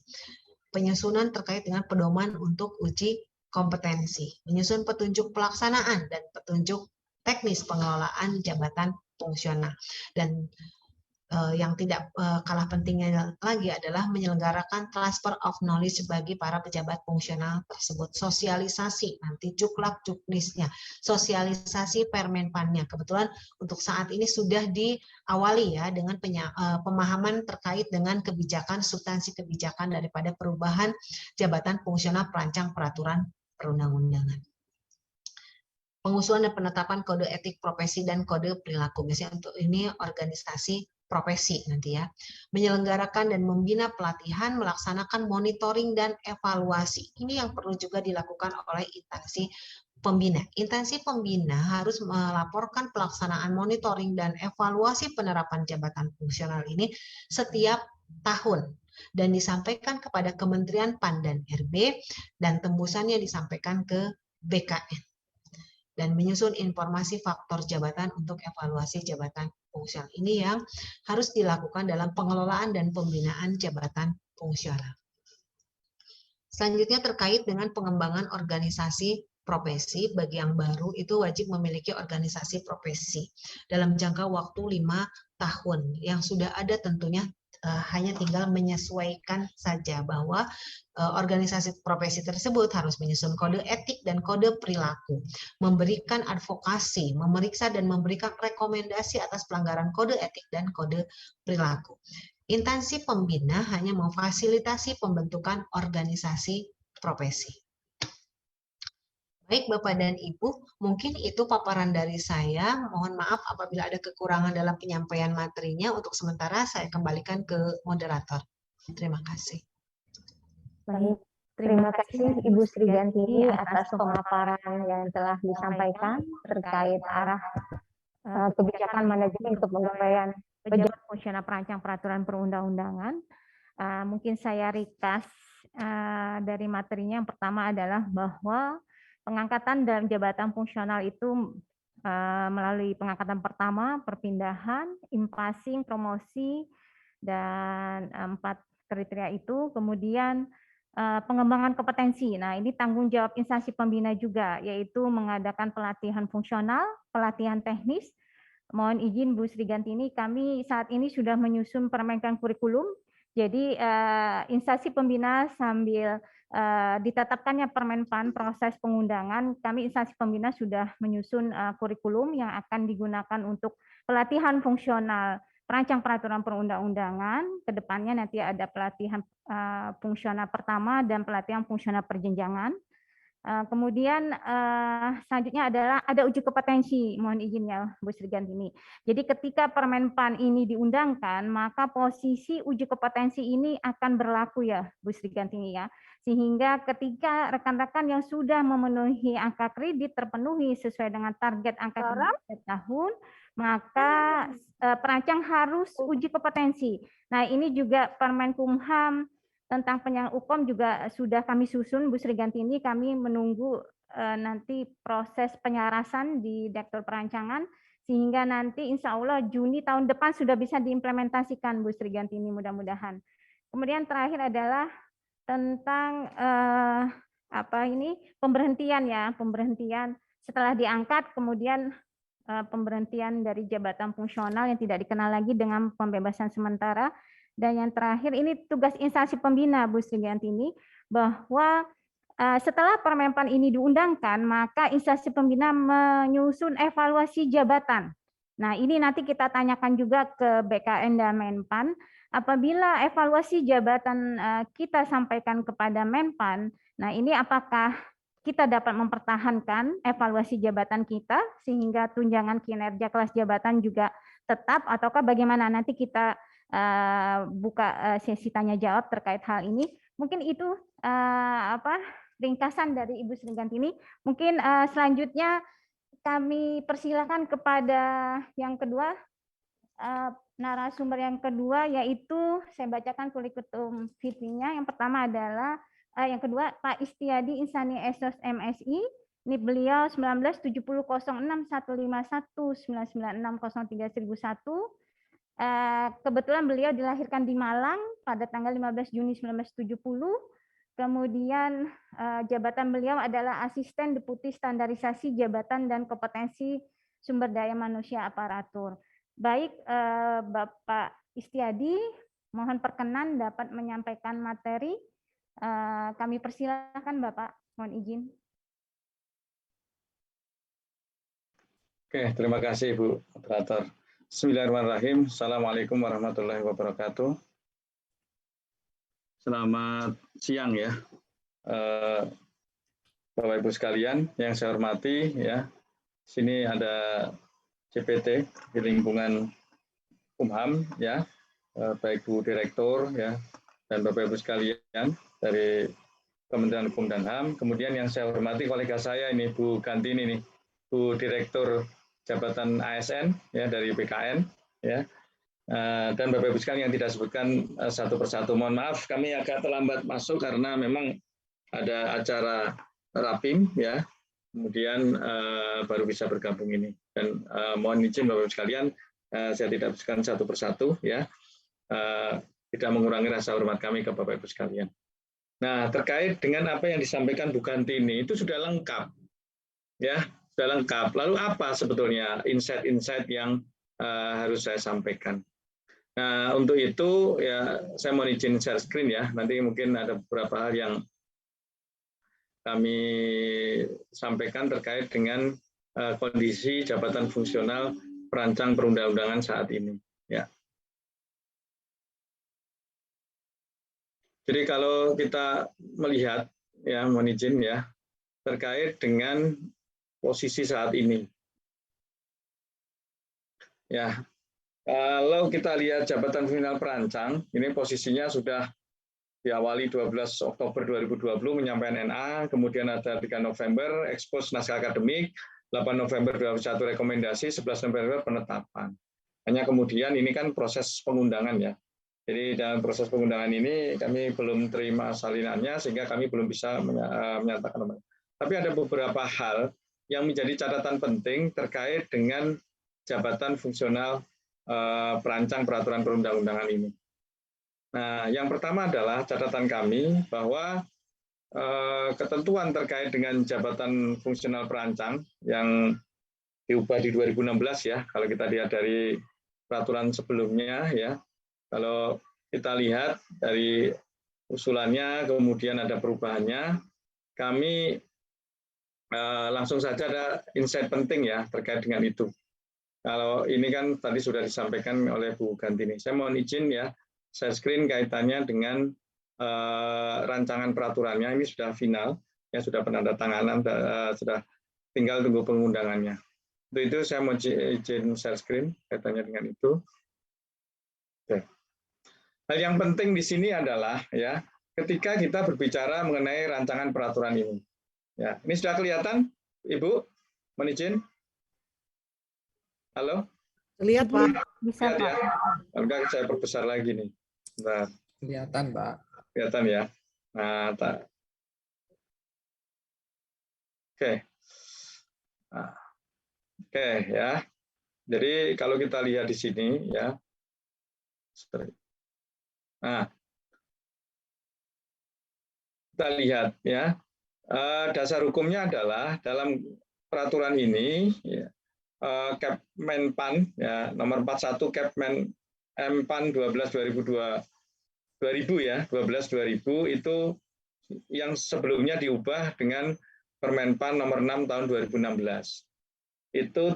Penyusunan terkait dengan pedoman untuk uji kompetensi. Menyusun petunjuk pelaksanaan dan petunjuk teknis pengelolaan jabatan fungsional. Dan yang tidak kalah pentingnya lagi adalah menyelenggarakan transfer of knowledge bagi para pejabat fungsional tersebut. Sosialisasi, nanti juklak juknisnya, sosialisasi Permenpannya. Kebetulan untuk saat ini sudah diawali ya dengan pemahaman terkait dengan kebijakan, substansi kebijakan daripada perubahan jabatan fungsional perancang peraturan perundang-undangan. Pengusulan dan penetapan kode etik profesi dan kode perilaku. Biasanya untuk ini organisasi profesi nanti ya. Menyelenggarakan dan membina pelatihan, melaksanakan monitoring dan evaluasi. Ini yang perlu juga dilakukan oleh instansi pembina. Instansi pembina harus melaporkan pelaksanaan monitoring dan evaluasi penerapan jabatan fungsional ini setiap tahun dan disampaikan kepada Kementerian PAN dan RB, dan tembusannya disampaikan ke BKN. Dan menyusun informasi faktor jabatan untuk evaluasi jabatan fungsional. Ini yang harus dilakukan dalam pengelolaan dan pembinaan jabatan fungsional. Selanjutnya terkait dengan pengembangan organisasi profesi, bagi yang baru itu wajib memiliki organisasi profesi dalam jangka waktu 5 tahun. Yang sudah ada tentunya hanya tinggal menyesuaikan saja bahwa organisasi profesi tersebut harus menyusun kode etik dan kode perilaku, memberikan advokasi, memeriksa dan memberikan rekomendasi atas pelanggaran kode etik dan kode perilaku. Instansi pembina hanya memfasilitasi pembentukan organisasi profesi. Baik Bapak dan Ibu, mungkin itu paparan dari saya. Mohon maaf apabila ada kekurangan dalam penyampaian materinya. Untuk sementara saya kembalikan ke moderator. Terima kasih. Baik, terima kasih Ibu Sri Gantini atas pemaparan yang telah disampaikan terkait arah kebijakan manajemen kepegawaian pejabat fungsional perancang peraturan perundang-undangan. Mungkin saya ringkas dari materinya. Yang pertama adalah bahwa pengangkatan dalam jabatan fungsional itu melalui pengangkatan pertama, perpindahan, impasing, promosi, dan 4 kriteria itu. Kemudian pengembangan kompetensi. Nah, ini tanggung jawab instansi pembina juga, yaitu mengadakan pelatihan fungsional, pelatihan teknis. Mohon izin Bu Sri Gantini, kami saat ini sudah menyusun Permenpan kurikulum. Jadi instansi pembina sambil ditetapkannya Permenpan proses pengundangan, kami instansi pembina sudah menyusun kurikulum yang akan digunakan untuk pelatihan fungsional perancang peraturan perundang-undangan. Kedepannya nanti ada pelatihan fungsional pertama dan pelatihan fungsional perjenjangan. Kemudian selanjutnya adalah ada uji kompetensi, mohon izin ya Bu Sri Gantini. Jadi ketika Permenpan ini diundangkan, maka posisi uji kompetensi ini akan berlaku ya Bu Sri Gantini ya. Sehingga ketika rekan-rekan yang sudah memenuhi angka kredit terpenuhi sesuai dengan target angka kredit setiap tahun, maka perancang harus uji kompetensi. Nah ini juga Permenkumham tentang penyelenggaraan UKOM juga sudah kami susun, Bu Sri Gantini. Kami menunggu nanti proses penyarasan di Direktur Perancangan, sehingga nanti insya Allah Juni tahun depan sudah bisa diimplementasikan, Bu Sri Gantini, mudah-mudahan. Kemudian terakhir adalah tentang pemberhentian ya, pemberhentian setelah diangkat, kemudian pemberhentian dari jabatan fungsional yang tidak dikenal lagi dengan pembebasan sementara. Dan yang terakhir ini tugas instansi pembina, Bu Sri Gantini, bahwa setelah Permenpan ini diundangkan, maka instansi pembina menyusun evaluasi jabatan. Nah, ini nanti kita tanyakan juga ke BKN dan Menpan. Apabila evaluasi jabatan kita sampaikan kepada Menpan, nah ini apakah kita dapat mempertahankan evaluasi jabatan kita sehingga tunjangan kinerja kelas jabatan juga tetap, ataukah bagaimana? Nanti kita buka sesi tanya jawab terkait hal ini. Mungkin itu ringkasan dari Ibu Sri Gantini. Mungkin selanjutnya kami persilakan kepada yang kedua, narasumber yang kedua, yaitu saya bacakan kurikulum vitae-nya. Yang pertama adalah yang kedua Pak Istiadi Insani Esos MSI. Ini beliau 1970-06-151-996-03-1001. Kebetulan beliau dilahirkan di Malang pada tanggal 15 Juni 1970. Kemudian jabatan beliau adalah Asisten Deputi Standarisasi Jabatan dan Kompetensi Sumber Daya Manusia Aparatur. Baik, Bapak Istiadi, mohon perkenan dapat menyampaikan materi. Kami persilakan Bapak, mohon izin. Oke, terima kasih Bu Operator. Bismillahirrahmanirrahim. Assalamualaikum warahmatullahi wabarakatuh. Selamat siang ya, Bapak Ibu sekalian yang saya hormati ya. Sini ada CPT di lingkungan Kumham ya, baik Bu Direktur ya dan Bapak Ibu sekalian dari Kementerian Hukum dan HAM. Kemudian yang saya hormati kolega saya ini Bu Gantini nih, Bu Direktur Jabatan ASN ya dari BKN ya, dan Bapak Ibu sekalian yang tidak sebutkan satu persatu. Mohon maaf kami agak terlambat masuk karena memang ada acara rapim ya, kemudian baru bisa bergabung ini. Dan mohon izin Bapak Ibu sekalian, saya tidak sebutkan satu persatu ya, tidak mengurangi rasa hormat kami ke Bapak Ibu sekalian. Nah, terkait dengan apa yang disampaikan Bu Gantini itu sudah lengkap ya. Sudah lengkap. Lalu apa sebetulnya insight-insight yang harus saya sampaikan? Nah, untuk itu ya saya mau izin share screen ya. Nanti mungkin ada beberapa hal yang kami sampaikan terkait dengan kondisi jabatan fungsional perancang perundang-undangan saat ini. Ya. Jadi kalau kita melihat ya, mohon izin ya, terkait dengan posisi saat ini. Ya, kalau kita lihat jabatan fungsional perancang, ini posisinya sudah diawali 12 Oktober 2020 menyampaikan NA, kemudian ada 3 November ekspos naskah akademik, 8 November 2021 rekomendasi, 11 November penetapan. Hanya kemudian ini kan proses pengundangan ya. Jadi dalam proses pengundangan ini kami belum terima salinannya sehingga kami belum bisa menyatakan. Tapi ada beberapa hal yang menjadi catatan penting terkait dengan jabatan fungsional perancang peraturan perundang-undangan ini. Nah, yang pertama adalah catatan kami bahwa ketentuan terkait dengan jabatan fungsional perancang yang diubah di 2016 ya, kalau kita lihat dari peraturan sebelumnya ya, kalau kita lihat dari usulannya kemudian ada perubahannya, kami langsung saja ada insight penting ya terkait dengan itu. Kalau ini kan tadi sudah disampaikan oleh Bu Gantini. Saya mohon izin ya, share screen kaitannya dengan rancangan peraturannya. Ini sudah final, ya sudah penandatanganan, sudah tinggal tunggu pengundangannya. Untuk itu saya mau izin share screen kaitannya dengan itu. Oke. Hal yang penting di sini adalah ya, ketika kita berbicara mengenai rancangan peraturan ini. Ya, ini sudah kelihatan, Ibu? Mohon izin. Halo? Lihat, Pak. Bisa, Lihat Pak. ya. Enggak, saya perbesar lagi nih. Bentar. Kelihatan, Pak. Kelihatan ya. Nah, oke. Nah, oke ya. Jadi kalau kita lihat di sini ya. Nah, kita lihat ya. Dasar hukumnya adalah dalam peraturan ini ya, Kepmenpan ya, nomor 41 Kepmenpan 12/2002 2000 ya, 12/2000 itu yang sebelumnya diubah dengan Permenpan nomor 6 tahun 2016. Itu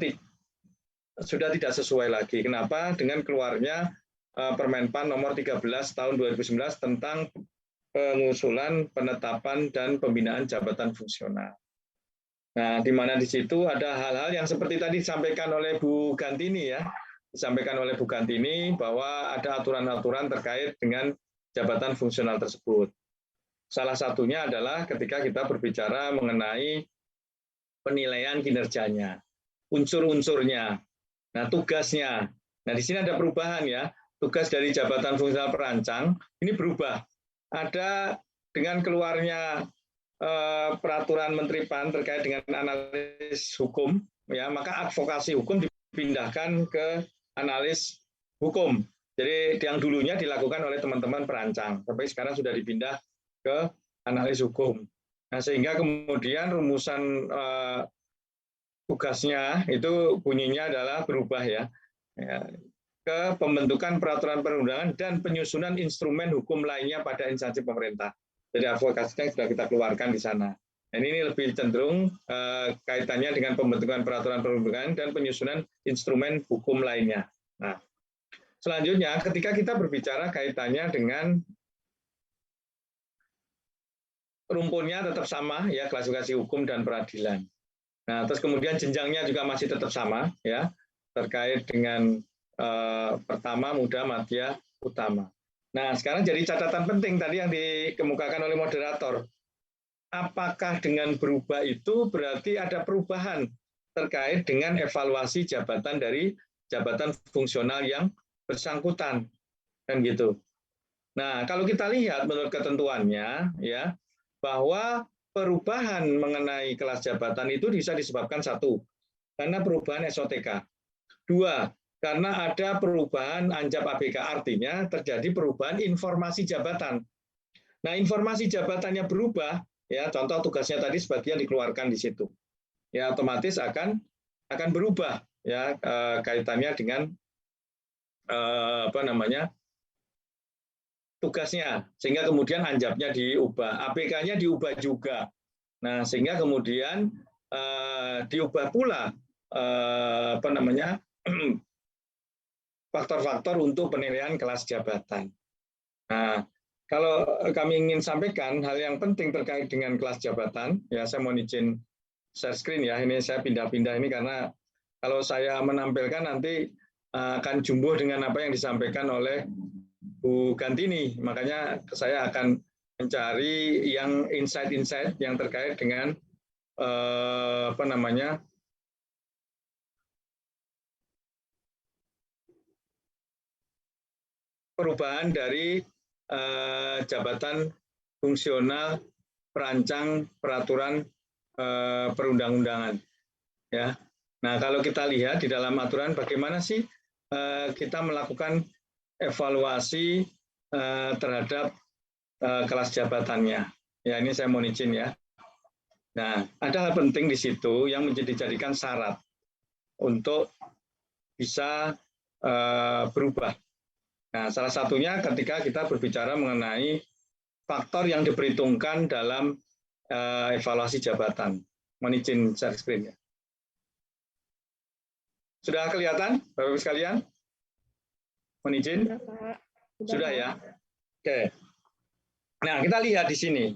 sudah tidak sesuai lagi. Kenapa? Dengan keluarnya Permenpan nomor 13 tahun 2019 tentang pengusulan, penetapan, dan pembinaan jabatan fungsional. Nah, di mana di situ ada hal-hal yang seperti tadi disampaikan oleh Bu Gantini ya, disampaikan oleh Bu Gantini bahwa ada aturan-aturan terkait dengan jabatan fungsional tersebut. Salah satunya adalah ketika kita berbicara mengenai penilaian kinerjanya, unsur-unsurnya, nah tugasnya. Nah, di sini ada perubahan ya, tugas dari jabatan fungsional perancang ini berubah. Ada dengan keluarnya peraturan Menteri PAN terkait dengan analis hukum, ya maka advokasi hukum dipindahkan ke analis hukum. Jadi yang dulunya dilakukan oleh teman-teman perancang, tapi sekarang sudah dipindah ke analis hukum. Nah, sehingga kemudian rumusan tugasnya itu bunyinya adalah berubah ya, ke pembentukan peraturan perundangan dan penyusunan instrumen hukum lainnya pada instansi pemerintah. Jadi advokasinya sudah kita keluarkan di sana. Dan ini lebih cenderung kaitannya dengan pembentukan peraturan perundangan dan penyusunan instrumen hukum lainnya. Nah, selanjutnya ketika kita berbicara kaitannya dengan rumpunnya tetap sama ya, klasifikasi hukum dan peradilan. Nah, terus kemudian jenjangnya juga masih tetap sama ya, terkait dengan pertama, muda, madya, utama. Nah, sekarang jadi catatan penting tadi yang dikemukakan oleh moderator. Apakah dengan berubah itu berarti ada perubahan terkait dengan evaluasi jabatan dari jabatan fungsional yang bersangkutan, kan gitu. Nah, kalau kita lihat menurut ketentuannya ya, bahwa perubahan mengenai kelas jabatan itu bisa disebabkan satu, karena perubahan SOTK. Dua, karena ada perubahan anjap ABK, artinya terjadi perubahan informasi jabatan. Nah, informasi jabatannya berubah, ya contoh tugasnya tadi sebagian dikeluarkan di situ. Ya otomatis akan berubah ya kaitannya dengan tugasnya, sehingga kemudian anjapnya diubah, ABK-nya diubah juga. Nah, sehingga kemudian diubah pula faktor-faktor untuk penilaian kelas jabatan. Nah, kalau kami ingin sampaikan hal yang penting terkait dengan kelas jabatan, ya saya mohon izin share screen ya. Ini saya pindah-pindah ini karena kalau saya menampilkan nanti akan jumbo dengan apa yang disampaikan oleh Bu Gantini. Makanya saya akan mencari yang insight-insight yang terkait dengan perubahan dari jabatan fungsional perancang peraturan perundang-undangan. Ya. Nah, kalau kita lihat di dalam aturan bagaimana sih kita melakukan evaluasi terhadap kelas jabatannya. Ya, ini saya mohon izin ya. Nah, ada hal penting di situ yang dijadikan syarat untuk bisa berubah. Nah, salah satunya ketika kita berbicara mengenai faktor yang diperhitungkan dalam evaluasi jabatan. Mohon izin share screen ya. Sudah kelihatan, Bapak-Ibu sekalian? Mohon izin? Sudah ya? Oke. Nah, kita lihat di sini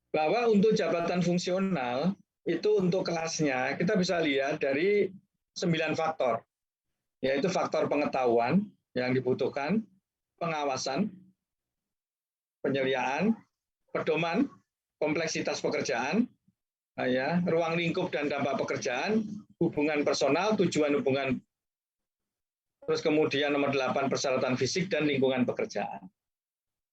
bahwa untuk jabatan fungsional itu untuk kelasnya kita bisa lihat dari 9 faktor, yaitu faktor pengetahuan yang dibutuhkan, pengawasan, penyediaan, pedoman, kompleksitas pekerjaan, ya, ruang lingkup dan dampak pekerjaan, hubungan personal, tujuan hubungan, terus kemudian nomor 8 persyaratan fisik dan lingkungan pekerjaan.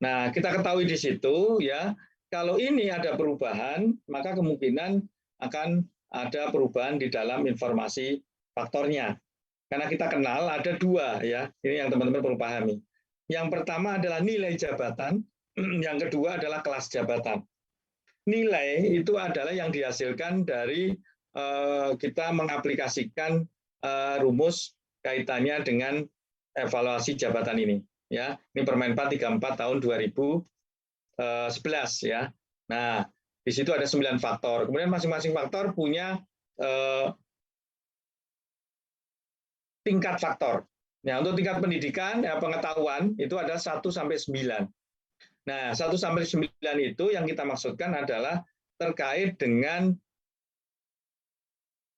Nah, kita ketahui di situ ya, kalau ini ada perubahan, maka kemungkinan akan ada perubahan di dalam informasi faktornya. Karena kita kenal ada 2 ya, ini yang teman-teman perlu pahami. Yang pertama adalah nilai jabatan, yang kedua adalah kelas jabatan. Nilai itu adalah yang dihasilkan dari kita mengaplikasikan rumus kaitannya dengan evaluasi jabatan ini. Ya, ini Permenpan 34 tahun 2011 ya. Nah, di situ ada 9 faktor. Kemudian masing-masing faktor punya tingkat faktor. Nah, untuk tingkat pendidikan, pengetahuan itu ada 1 sampai 9. Nah, 1 sampai 9 itu yang kita maksudkan adalah terkait dengan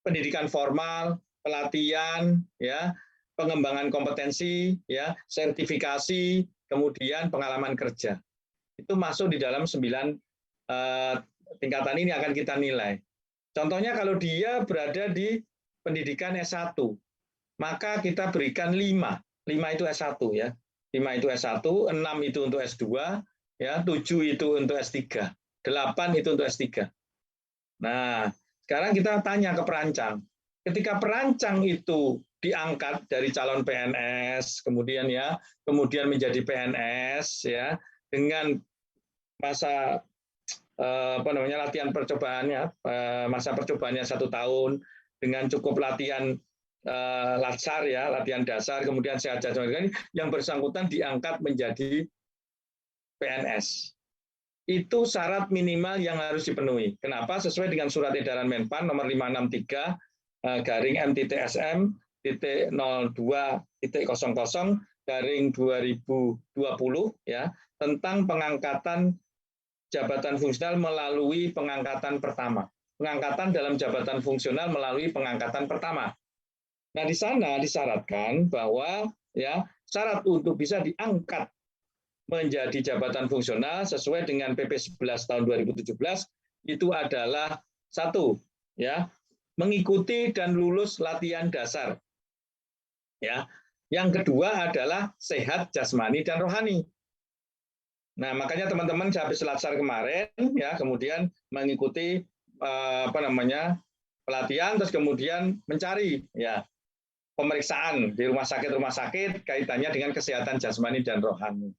pendidikan formal, pelatihan, ya, pengembangan kompetensi, ya, sertifikasi, kemudian pengalaman kerja. Itu masuk di dalam 9 tingkatan ini akan kita nilai. Contohnya kalau dia berada di pendidikan S1, maka kita berikan 5. 5 itu S1 ya. 5 itu S1, 6 itu untuk S2, ya, 7 itu untuk S3, 8 itu untuk S3. Nah, sekarang kita tanya ke perancang. Ketika perancang itu diangkat dari calon PNS, kemudian menjadi PNS ya, dengan masa latihan percobaannya, masa percobaannya 1 tahun dengan cukup latihan latsar ya, latihan dasar, kemudian sehat jantung yang bersangkutan diangkat menjadi PNS. Itu syarat minimal yang harus dipenuhi. Kenapa? Sesuai dengan surat edaran Menpan nomor 563 garing MTTSM.02.00/2020 ya, tentang pengangkatan jabatan fungsional melalui pengangkatan pertama. Pengangkatan dalam jabatan fungsional melalui pengangkatan pertama. Nah, di sana disyaratkan bahwa ya, syarat untuk bisa diangkat menjadi jabatan fungsional sesuai dengan PP 11 tahun 2017 itu adalah 1 ya, mengikuti dan lulus latihan dasar. Ya. Yang kedua adalah sehat jasmani dan rohani. Nah, makanya teman-teman habis latsar kemarin ya, kemudian mengikuti pelatihan, terus kemudian mencari ya pemeriksaan di rumah sakit kaitannya dengan kesehatan jasmani dan rohani.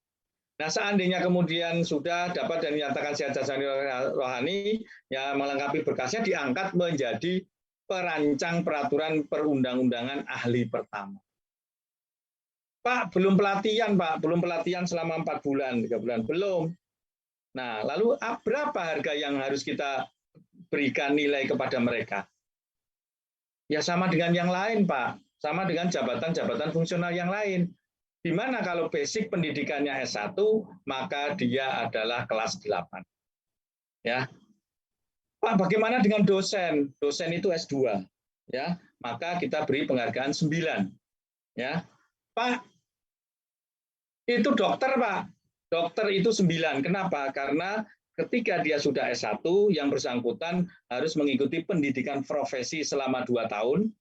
Nah, seandainya kemudian sudah dapat dan dinyatakan sehat jasmani rohani, ya melengkapi berkasnya, diangkat menjadi perancang peraturan perundang-undangan ahli pertama. Pak, belum pelatihan, Pak, belum pelatihan selama 4 bulan, 3 bulan, belum. Nah, lalu berapa harga yang harus kita berikan nilai kepada mereka? Ya sama dengan yang lain, Pak. Sama dengan jabatan-jabatan fungsional yang lain. Di mana kalau basic pendidikannya S1, maka dia adalah kelas 8. Ya. Pak, bagaimana dengan dosen? Dosen itu S2. Ya, maka kita beri penghargaan 9. Ya. Pak, itu dokter, Pak. Dokter itu 9. Kenapa? Karena ketika dia sudah S1, yang bersangkutan harus mengikuti pendidikan profesi selama 2 tahun,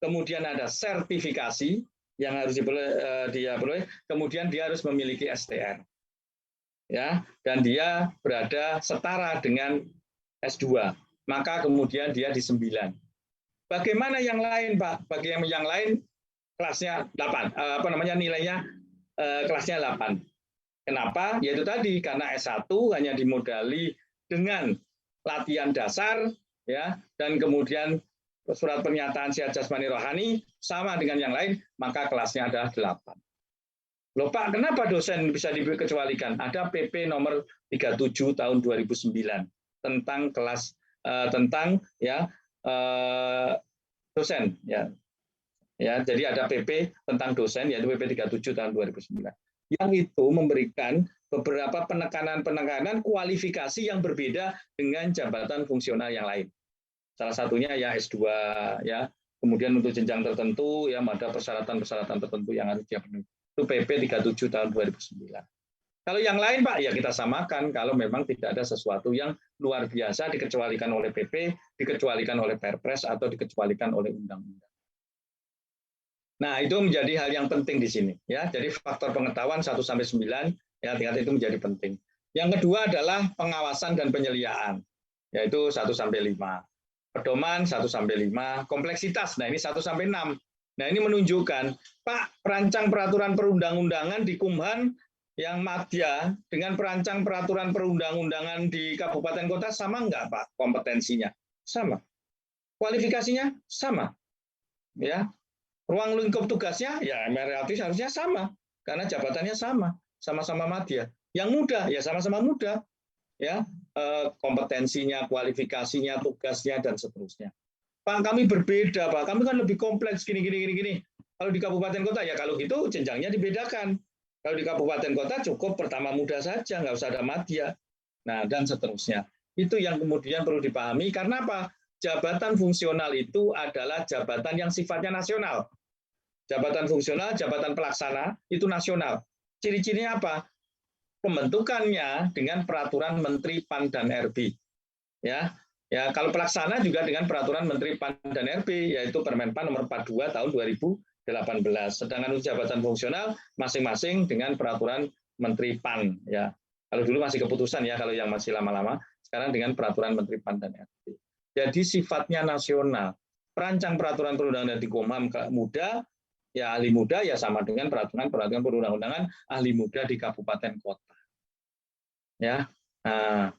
kemudian ada sertifikasi yang harus dia peroleh, kemudian dia harus memiliki STR. Ya, dan dia berada setara dengan S2. Maka kemudian dia di 9. Bagaimana yang lain, Pak? Bagi yang lain kelasnya 8. Nilainya kelasnya 8. Kenapa? Yaitu tadi karena S1 hanya dimodali dengan latihan dasar ya, dan kemudian surat pernyataan sehat jasmani rohani sama dengan yang lain, maka kelasnya adalah 8. Loh Pak, kenapa dosen bisa dikecualikan? Ada PP nomor 37 tahun 2009 tentang kelas dosen ya. Ya, jadi ada PP tentang dosen yaitu PP 37 tahun 2009. Yang itu memberikan beberapa penekanan-penekanan kualifikasi yang berbeda dengan jabatan fungsional yang lain. Salah satunya ya S2 ya. Kemudian untuk jenjang tertentu ya ada persyaratan-persyaratan tertentu yang harus dia penuhi. Itu PP 37 tahun 2009. Kalau yang lain Pak ya kita samakan kalau memang tidak ada sesuatu yang luar biasa dikecualikan oleh PP, dikecualikan oleh Perpres atau dikecualikan oleh undang-undang. Nah, itu menjadi hal yang penting di sini ya. Jadi faktor pengetahuan 1 sampai 9 ya tingkat itu menjadi penting. Yang kedua adalah pengawasan dan penyeliaan yaitu 1 sampai 5. Pedoman 1 sampai 5, kompleksitas. Nah, ini 1 sampai 6. Nah, ini menunjukkan Pak perancang peraturan perundang-undangan di Kumham yang madya dengan perancang peraturan perundang-undangan di kabupaten kota sama enggak Pak kompetensinya? Sama. Kualifikasinya sama. Ya. Ruang lingkup tugasnya ya relatif harusnya sama karena jabatannya sama, sama-sama madya. Yang muda ya sama-sama muda, ya kompetensinya, kualifikasinya, tugasnya dan seterusnya. Pak kami berbeda Pak, kami kan lebih kompleks gini. Kalau di kabupaten kota ya kalau gitu jenjangnya dibedakan. Kalau di kabupaten kota cukup pertama muda saja, nggak usah ada madya. Nah dan seterusnya. Itu yang kemudian perlu dipahami karena apa? Jabatan fungsional itu adalah jabatan yang sifatnya nasional. Jabatan fungsional, jabatan pelaksana itu nasional. Ciri-cirinya apa? Pembentukannya dengan peraturan Menteri PAN dan RB. Ya, kalau pelaksana juga dengan peraturan Menteri PAN dan RB, yaitu Permenpan nomor 42 tahun 2018. Sedangkan untuk jabatan fungsional masing-masing dengan peraturan Menteri PAN. Ya, kalau dulu masih keputusan ya, kalau yang masih lama-lama, sekarang dengan peraturan Menteri PAN dan RB. Jadi sifatnya nasional. Perancang peraturan perundang-undangan di Kumham muda, ya ahli muda ya sama dengan peraturan perundang-undangan ahli muda di kabupaten kota. Ya, nah,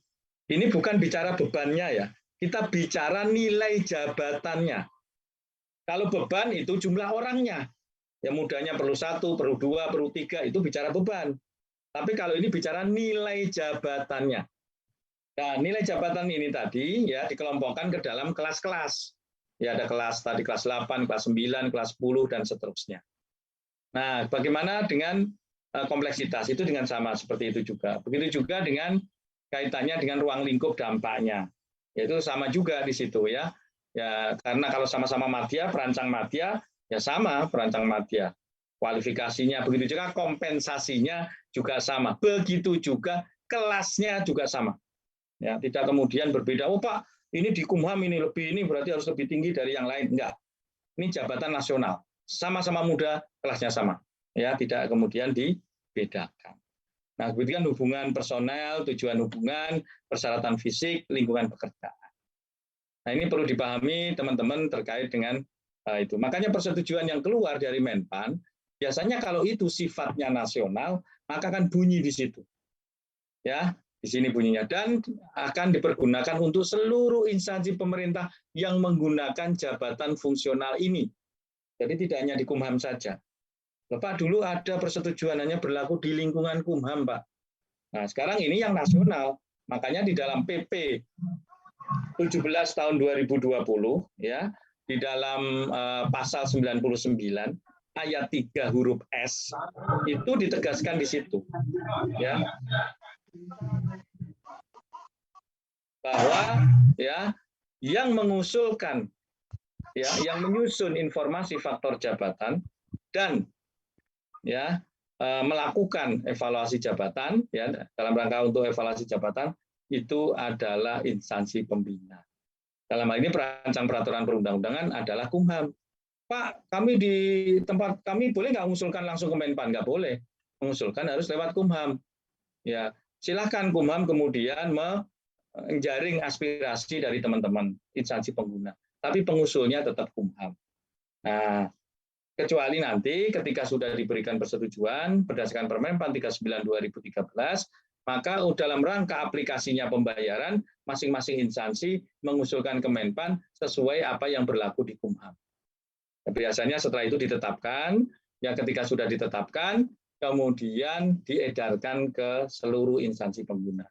ini bukan bicara bebannya ya, kita bicara nilai jabatannya. Kalau beban itu jumlah orangnya, ya mudanya perlu 1, perlu 2, perlu 3 itu bicara beban. Tapi kalau ini bicara nilai jabatannya. Nah, nilai jabatan ini tadi ya dikelompokkan ke dalam kelas-kelas. Ya ada kelas tadi kelas 8, kelas 9, kelas 10 dan seterusnya. Nah, bagaimana dengan kompleksitas itu dengan sama seperti itu juga. Begitu juga dengan kaitannya dengan ruang lingkup dampaknya. Yaitu sama juga di situ ya. Ya, karena kalau sama-sama madya, perancang madya ya sama perancang madya. Kualifikasinya begitu juga kompensasinya juga sama. Begitu juga kelasnya juga sama. Ya, tidak kemudian berbeda. Oh Pak, ini di Kumham ini lebih ini berarti harus lebih tinggi dari yang lain. Enggak. Ini jabatan nasional. Sama-sama muda, kelasnya sama. Ya, tidak kemudian dibedakan. Nah, begitu kan hubungan personel, tujuan hubungan, persyaratan fisik, lingkungan pekerjaan. Nah, ini perlu dipahami teman-teman terkait dengan itu. Makanya persetujuan yang keluar dari Menpan, biasanya kalau itu sifatnya nasional, maka akan bunyi di situ. Ya, di sini bunyinya dan akan dipergunakan untuk seluruh instansi pemerintah yang menggunakan jabatan fungsional ini. Jadi tidak hanya di Kumham saja. Bapak dulu ada persetujuan hanya berlaku di lingkungan Kumham, Pak. Nah, sekarang ini yang nasional. Makanya di dalam PP 17 tahun 2020 ya, di dalam pasal 99 ayat 3 huruf S itu ditegaskan di situ. Ya. Bahwa ya yang mengusulkan ya yang menyusun informasi faktor jabatan dan ya melakukan evaluasi jabatan ya dalam rangka untuk evaluasi jabatan itu adalah instansi pembina. Dalam hal ini perancang peraturan perundang-undangan adalah Kumham. Pak, kami di tempat kami boleh nggak mengusulkan langsung ke Menpan? Nggak boleh. Mengusulkan harus lewat Kumham. Ya, silakan Kumham kemudian menjaring aspirasi dari teman-teman instansi pengguna, tapi pengusulnya tetap Kumham. Nah, kecuali nanti ketika sudah diberikan persetujuan berdasarkan Permenpan 39 2013, maka dalam rangka aplikasinya pembayaran masing-masing instansi mengusulkan ke Menpan sesuai apa yang berlaku di Kumham. Biasanya setelah itu ditetapkan, ya ketika sudah ditetapkan kemudian diedarkan ke seluruh instansi pengguna.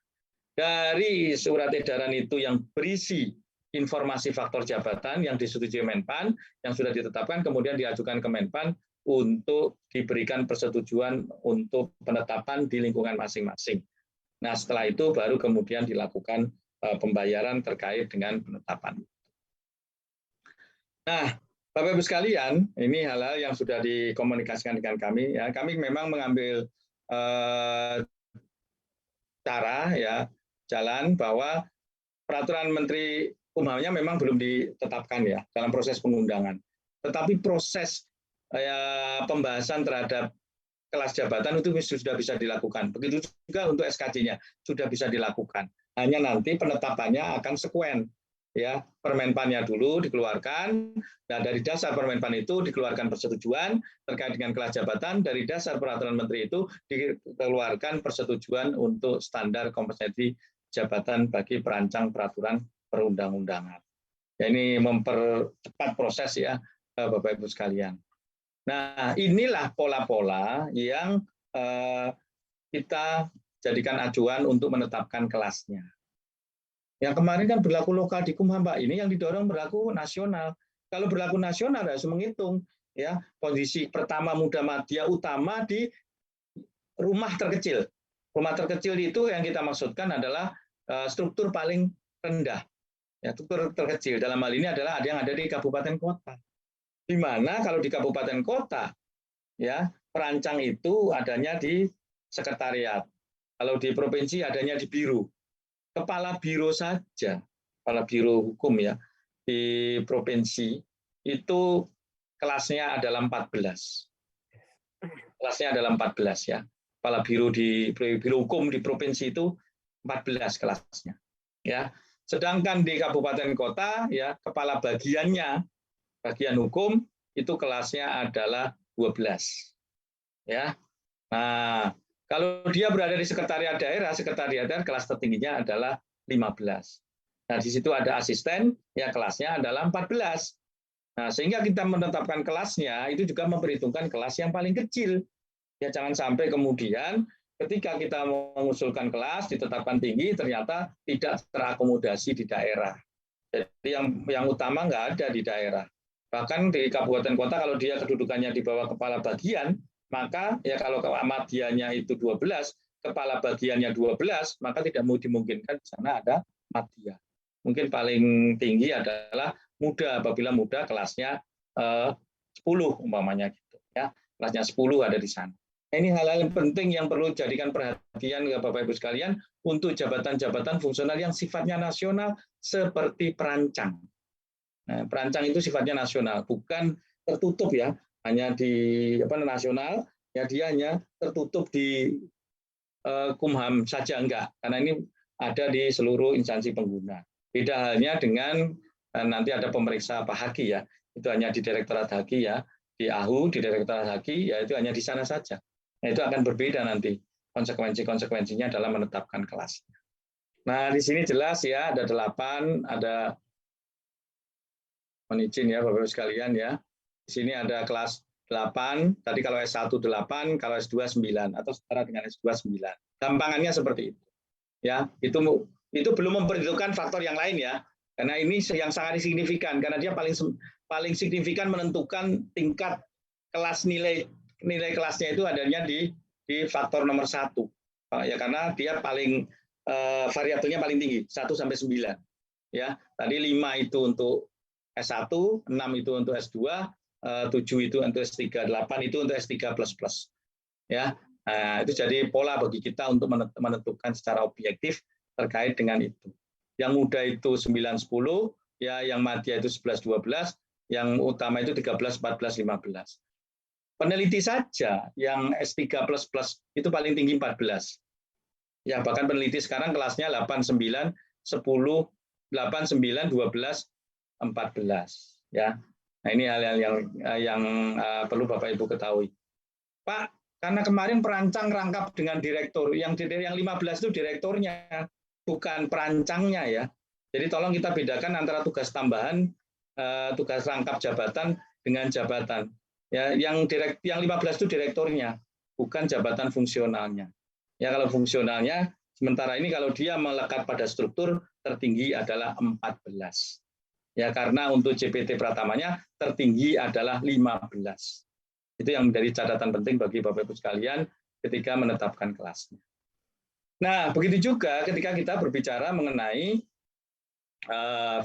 Dari surat edaran itu yang berisi informasi faktor jabatan yang disetujui Menpan, yang sudah ditetapkan, kemudian diajukan ke Menpan untuk diberikan persetujuan untuk penetapan di lingkungan masing-masing. Nah, setelah itu baru kemudian dilakukan pembayaran terkait dengan penetapan. Nah, Bapak Ibu sekalian, ini hal-hal yang sudah dikomunikasikan dengan kami. Ya, kami memang mengambil cara, ya, jalan bahwa peraturan Menteri Kumhamnya memang belum ditetapkan ya dalam proses pengundangan. Tetapi proses pembahasan terhadap kelas jabatan itu sudah bisa dilakukan. Begitu juga untuk SKJ-nya sudah bisa dilakukan. Hanya nanti penetapannya akan sekuen. Ya, Permenpannya dulu dikeluarkan. Nah, dari dasar Permenpan itu dikeluarkan persetujuan terkait dengan kelas jabatan. Dari dasar peraturan Menteri itu dikeluarkan persetujuan untuk standar kompetensi jabatan bagi perancang peraturan perundang-undangan. Ya, ini mempercepat proses ya, Bapak Ibu sekalian. Nah, inilah pola-pola yang kita jadikan acuan untuk menetapkan kelasnya. Yang kemarin kan berlaku lokal di Kumham, Pak. Ini yang didorong berlaku nasional. Kalau berlaku nasional harus menghitung ya kondisi pertama muda madya utama di rumah terkecil. Rumah terkecil itu yang kita maksudkan adalah struktur paling rendah. Ya, struktur terkecil dalam hal ini adalah yang ada di kabupaten kota. Di mana kalau di kabupaten kota ya perancang itu adanya di sekretariat. Kalau di provinsi adanya di biro. Kepala biro saja, kepala biro hukum ya di provinsi itu kelasnya adalah 14. Kelasnya adalah 14 ya. Kepala biro di biro hukum di provinsi itu 14 kelasnya. Ya. Sedangkan di kabupaten kota ya kepala bagiannya bagian hukum itu kelasnya adalah 12. Ya. Nah, kalau dia berada di sekretariat daerah kelas tertingginya adalah 15. Nah, di situ ada asisten, ya kelasnya adalah 14. Nah, sehingga kita menetapkan kelasnya itu juga memperhitungkan kelas yang paling kecil. Ya, jangan sampai kemudian ketika kita mengusulkan kelas ditetapkan tinggi ternyata tidak terakomodasi di daerah. Jadi yang utama nggak ada di daerah. Bahkan di kabupaten kota kalau dia kedudukannya di bawah kepala bagian, maka ya kalau madiyanya itu 12, kepala bagiannya 12, maka tidak mau dimungkinkan di sana ada madya. Mungkin paling tinggi adalah muda, apabila muda kelasnya 10 umpamanya gitu ya. Kelasnya 10 ada di sana. Ini hal-hal yang penting yang perlu jadikan perhatian ke Bapak Ibu sekalian untuk jabatan-jabatan fungsional yang sifatnya nasional seperti perancang. Nah, perancang itu sifatnya nasional, bukan tertutup ya. Hanya di nasional ya dia hanya tertutup di Kumham saja enggak karena ini ada di seluruh instansi pengguna. Beda halnya dengan nanti ada pemeriksa Pak Haki ya itu hanya di Direktorat Haki ya di AHU di Direktorat Haki ya itu hanya di sana saja. Nah, itu akan berbeda nanti konsekuensinya dalam menetapkan kelas. Nah di sini jelas ya ada 8 ada mohon izin ya Bapak Ibu sekalian ya. Di sini ada kelas 8, tadi kalau S1 8, kalau S2 9 atau setara dengan S2 9. Gampangannya seperti itu. Ya, itu belum memperhitungkan faktor yang lain ya. Karena ini yang sangat signifikan karena dia paling signifikan menentukan tingkat kelas nilai kelasnya itu adanya di faktor nomor 1. Ya karena dia paling variabelnya paling tinggi 1 sampai 9. Ya, tadi 5 itu untuk S1, 6 itu untuk S2, 7 itu untuk S3, 8 itu untuk S3++. Ya, nah, itu jadi pola bagi kita untuk menentukan secara objektif terkait dengan itu. Yang muda itu 9, 10, ya yang madya itu 11, 12, yang utama itu 13, 14, 15. Peneliti saja yang S3++ itu paling tinggi 14. Ya, bahkan peneliti sekarang kelasnya 8, 9, 10, 8, 9, 12, 14 ya. Nah, ini hal-hal yang perlu Bapak Ibu ketahui. Pak, karena kemarin perancang rangkap dengan direktur, yang 15 itu direkturnya, bukan perancangnya ya. Jadi tolong kita bedakan antara tugas tambahan, tugas rangkap jabatan dengan jabatan. Ya, yang 15 itu direkturnya, bukan jabatan fungsionalnya. Ya, kalau fungsionalnya, sementara ini kalau dia melekat pada struktur tertinggi adalah 14. Ya, karena untuk JPT Pratamanya tertinggi adalah 15. Itu yang menjadi catatan penting bagi Bapak Ibu sekalian ketika menetapkan kelasnya. Nah, begitu juga ketika kita berbicara mengenai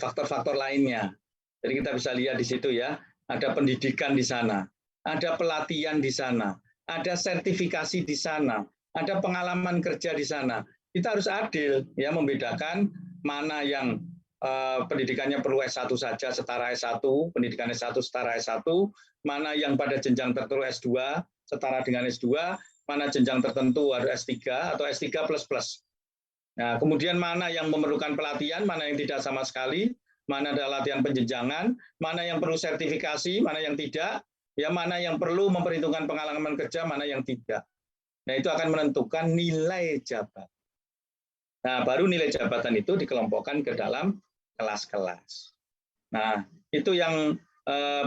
faktor-faktor lainnya. Jadi kita bisa lihat di situ ya, ada pendidikan di sana, ada pelatihan di sana, ada sertifikasi di sana, ada pengalaman kerja di sana. Kita harus adil ya, membedakan mana yang pendidikannya perlu S1 saja setara S1, pendidikan S1 setara S1, mana yang pada jenjang tertentu S2 setara dengan S2, mana jenjang tertentu harus S3 atau S3 plus. Nah, kemudian mana yang memerlukan pelatihan, mana yang tidak sama sekali, mana ada latihan penjenjangan, mana yang perlu sertifikasi, mana yang tidak, ya mana yang perlu memperhitungkan pengalaman kerja, mana yang tidak. Nah, itu akan menentukan nilai jabatan. Nah, baru nilai jabatan itu dikelompokkan ke dalam kelas-kelas. Nah, itu yang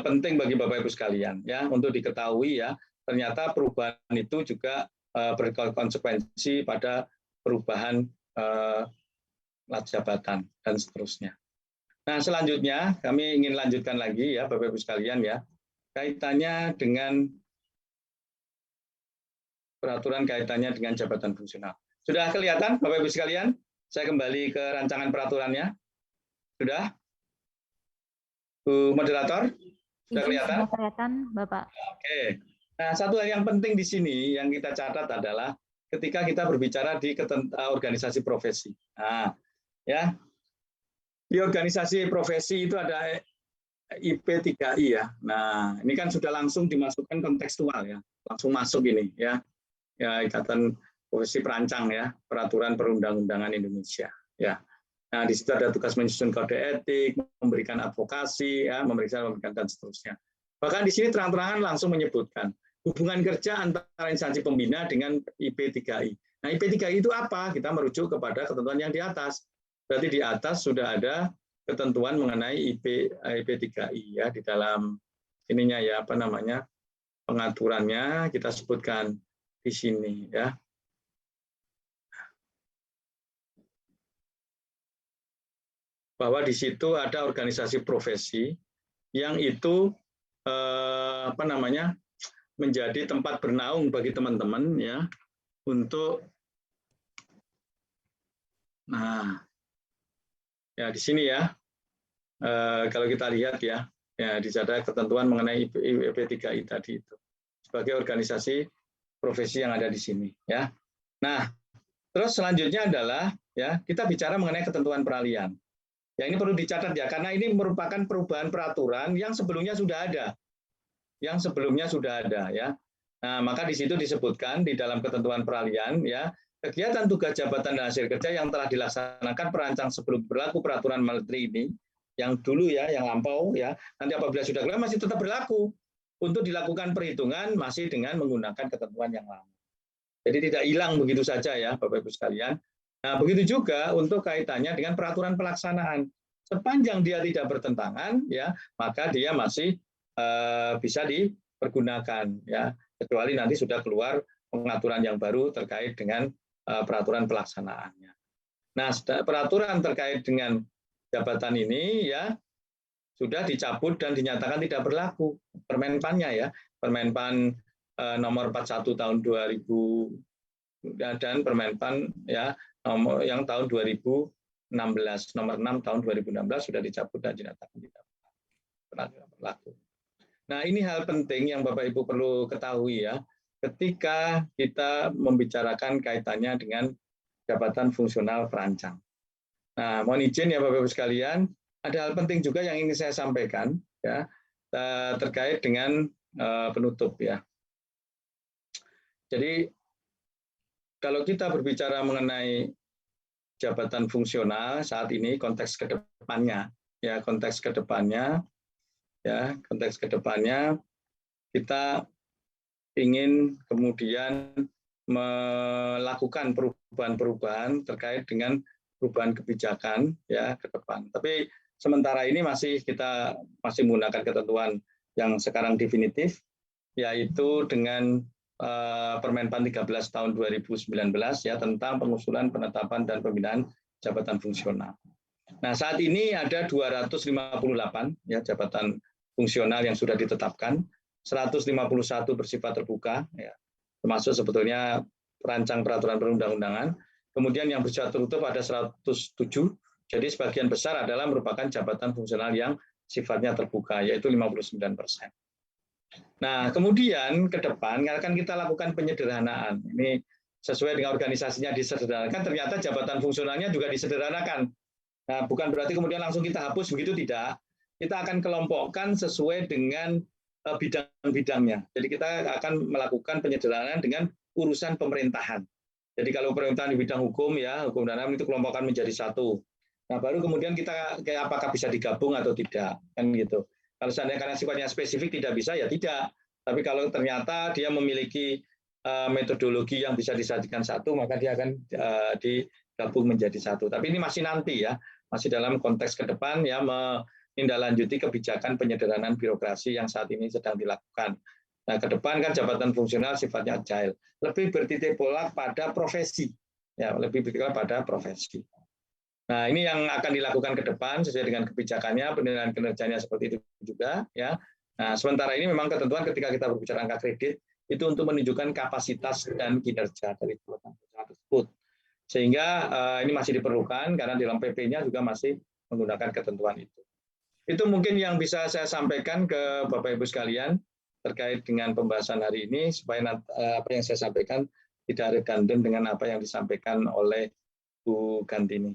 penting bagi Bapak Ibu sekalian ya, untuk diketahui ya, ternyata perubahan itu juga berkonsekuensi pada perubahan jabatan dan seterusnya. Nah, selanjutnya kami ingin lanjutkan lagi ya Bapak Ibu sekalian ya, kaitannya dengan peraturan kaitannya dengan jabatan fungsional. Sudah kelihatan Bapak Ibu sekalian? Saya kembali ke rancangan peraturannya. Sudah? Bu moderator? Sudah kelihatan? Sudah kelihatan, Bapak. Oke. Nah, satu hal yang penting di sini yang kita catat adalah ketika kita berbicara di organisasi profesi. Nah, ya. Di organisasi profesi itu ada IP3I ya. Nah, ini kan sudah langsung dimasukkan kontekstual ya. Langsung masuk ini ya. Ya, Ikatan Profesi Perancang ya, Peraturan Perundang-undangan Indonesia ya. Nah, di situ ada tugas menyusun kode etik, memberikan advokasi ya, memberikan dan seterusnya. Bahkan di sini terang-terangan langsung menyebutkan hubungan kerja antara instansi pembina dengan IP3I. Nah, IP3I itu apa? Kita merujuk kepada ketentuan yang di atas. Berarti di atas sudah ada ketentuan mengenai IP3I ya, di dalam ininya ya, apa namanya, pengaturannya kita sebutkan di sini ya. Bahwa di situ ada organisasi profesi yang itu apa namanya, menjadi tempat bernaung bagi teman-teman ya, untuk nah ya di sini ya, kalau kita lihat ya, di sana ketentuan mengenai IP3I tadi itu sebagai organisasi profesi yang ada di sini ya. Nah, terus selanjutnya adalah ya, kita bicara mengenai ketentuan peralihan. Ya, ini perlu dicatat ya, karena ini merupakan perubahan peraturan yang sebelumnya sudah ada. Yang sebelumnya sudah ada ya. Nah, maka di situ disebutkan di dalam ketentuan peralihan ya, kegiatan tugas jabatan dan hasil kerja yang telah dilaksanakan perancang sebelum berlaku peraturan menteri ini, yang dulu ya, yang lampau ya, nanti apabila sudah keluar masih tetap berlaku untuk dilakukan perhitungan masih dengan menggunakan ketentuan yang lama. Jadi tidak hilang begitu saja ya Bapak Ibu sekalian. Nah, begitu juga untuk kaitannya dengan peraturan pelaksanaan. Sepanjang dia tidak bertentangan ya, maka dia masih bisa dipergunakan ya, kecuali nanti sudah keluar pengaturan yang baru terkait dengan peraturan pelaksanaannya. Nah, peraturan terkait dengan jabatan ini ya sudah dicabut dan dinyatakan tidak berlaku Permenpannya ya, Permenpan nomor 41 tahun 2000 dan Permenpan ya nomor yang tahun 2016 nomor 6 tahun 2016 sudah dicabut dan dinyatakan tidak berlaku. Nah, ini hal penting yang Bapak Ibu perlu ketahui ya, ketika kita membicarakan kaitannya dengan jabatan fungsional perancang. Nah, mohon izin ya Bapak Ibu sekalian, ada hal penting juga yang ingin saya sampaikan ya, terkait dengan penutup ya. Jadi kalau kita berbicara mengenai jabatan fungsional saat ini, konteks kedepannya ya, konteks kedepannya kita ingin kemudian melakukan perubahan-perubahan terkait dengan perubahan kebijakan ya ke depan. Tapi sementara ini kita masih menggunakan ketentuan yang sekarang definitif, yaitu dengan Permenpan 13 tahun 2019 ya, tentang pengusulan, penetapan dan pembinaan jabatan fungsional. Nah, saat ini ada 258 ya jabatan fungsional yang sudah ditetapkan, 151 bersifat terbuka, ya, termasuk sebetulnya perancang peraturan perundang-undangan. Kemudian yang bersifat tertutup ada 107, jadi sebagian besar adalah merupakan jabatan fungsional yang sifatnya terbuka, yaitu 59%. Nah, kemudian ke depan akan kita lakukan penyederhanaan. Ini sesuai dengan organisasinya disederhanakan, ternyata jabatan fungsionalnya juga disederhanakan. Nah, bukan berarti kemudian langsung kita hapus, begitu tidak. Kita akan kelompokkan sesuai dengan bidang-bidangnya. Jadi kita akan melakukan penyederhanaan dengan urusan pemerintahan. Jadi kalau pemerintahan di bidang hukum, ya hukum dan HAM itu kelompokkan menjadi satu. Nah, baru kemudian kita apakah bisa digabung atau tidak, kan gitu. Kalau seandainya karena sifatnya spesifik tidak bisa, ya tidak. Tapi kalau ternyata dia memiliki metodologi yang bisa disajikan satu, maka dia akan digabung menjadi satu. Tapi ini masih nanti ya, masih dalam konteks ke depan ya menindaklanjuti kebijakan penyederhanaan birokrasi yang saat ini sedang dilakukan. Nah, ke depan kan jabatan fungsional sifatnya agile, lebih bertitik pula pada profesi, ya lebih bertitik pada profesi. Nah, ini yang akan dilakukan ke depan sesuai dengan kebijakannya, penilaian kinerjanya seperti itu juga, ya. Nah, sementara ini memang ketentuan ketika kita berbicara angka kredit itu untuk menunjukkan kapasitas dan kinerja dari jabatan fungsional tersebut. Sehingga ini masih diperlukan karena di dalam PP-nya juga masih menggunakan ketentuan itu. Itu mungkin yang bisa saya sampaikan ke Bapak Ibu sekalian terkait dengan pembahasan hari ini supaya apa yang saya sampaikan tidak redundant dengan apa yang disampaikan oleh Bu Gantini,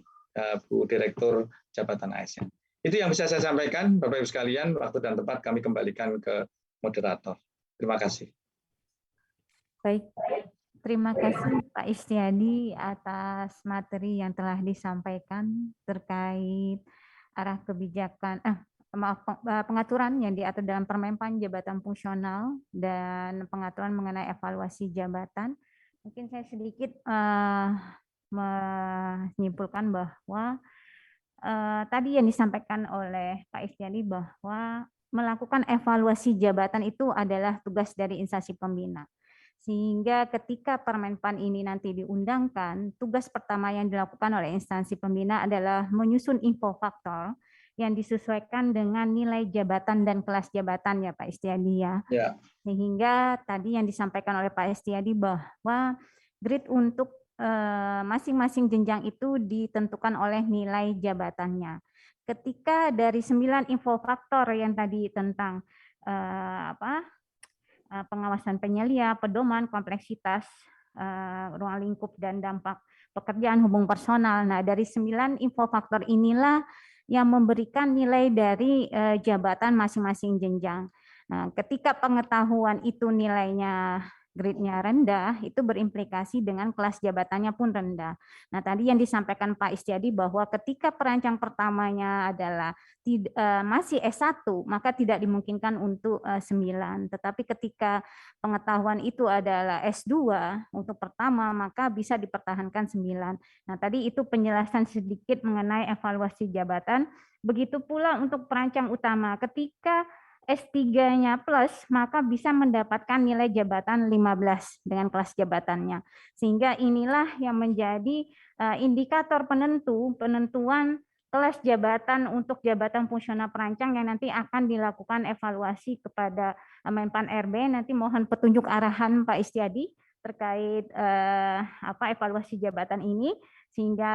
Bu Direktur Jabatan ASN. Itu yang bisa saya sampaikan, Bapak Ibu sekalian. Waktu dan tempat kami kembalikan ke moderator. Terima kasih. Baik, terima kasih Pak Istiadi atas materi yang telah disampaikan terkait arah kebijakan, pengaturan yang diatur dalam Permenpan jabatan fungsional dan pengaturan mengenai evaluasi jabatan. Mungkin saya sedikit menyimpulkan bahwa tadi yang disampaikan oleh Pak Istiadi bahwa melakukan evaluasi jabatan itu adalah tugas dari instansi pembina. Sehingga ketika Permenpan ini nanti diundangkan, tugas pertama yang dilakukan oleh instansi pembina adalah menyusun info faktor yang disesuaikan dengan nilai jabatan dan kelas jabatan ya Pak Istiadi ya. Sehingga tadi yang disampaikan oleh Pak Istiadi bahwa grade untuk masing-masing jenjang itu ditentukan oleh nilai jabatannya. Ketika dari 9 info faktor yang tadi tentang pengawasan penyelia, pedoman, kompleksitas, ruang lingkup, dan dampak pekerjaan hubungan personal. Nah, dari 9 info faktor inilah yang memberikan nilai dari jabatan masing-masing jenjang. Nah, ketika pengetahuan itu nilainya grade-nya rendah, itu berimplikasi dengan kelas jabatannya pun rendah. Nah, tadi yang disampaikan Pak Istiadi bahwa ketika perancang pertamanya adalah masih S1, maka tidak dimungkinkan untuk 9. Tetapi ketika pengetahuan itu adalah S2 untuk pertama, maka bisa dipertahankan 9. Nah, tadi itu penjelasan sedikit mengenai evaluasi jabatan. Begitu pula untuk perancang utama, ketika S3-nya plus, maka bisa mendapatkan nilai jabatan 15 dengan kelas jabatannya. Sehingga inilah yang menjadi indikator penentuan kelas jabatan untuk jabatan fungsional perancang yang nanti akan dilakukan evaluasi kepada Menpan RB. Nanti mohon petunjuk arahan Pak Istiadi terkait evaluasi jabatan ini, sehingga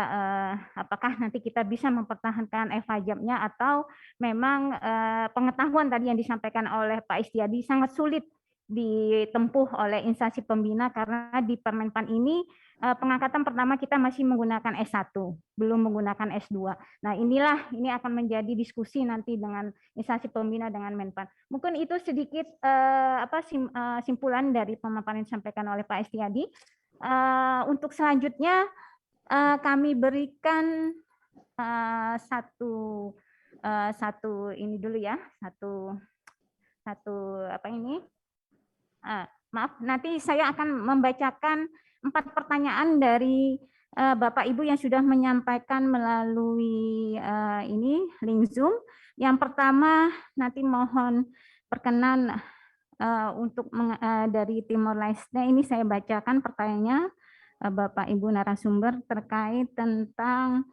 apakah nanti kita bisa mempertahankan FHJAB-nya atau memang pengetahuan tadi yang disampaikan oleh Pak Istiadi sangat sulit ditempuh oleh instansi pembina karena di Permenpan ini pengangkatan pertama kita masih menggunakan S1, belum menggunakan S2. Nah, ini akan menjadi diskusi nanti dengan instansi pembina dengan Menpan. Mungkin itu sedikit simpulan dari pemaparan yang disampaikan oleh Pak Istiadi. Untuk selanjutnya kami berikan satu ini dulu ya, maaf, nanti saya akan membacakan 4 pertanyaan dari Bapak Ibu yang sudah menyampaikan melalui link Zoom. Yang pertama nanti mohon perkenan untuk dari Timor Leste, ini saya bacakan pertanyaannya Bapak Ibu narasumber terkait tentang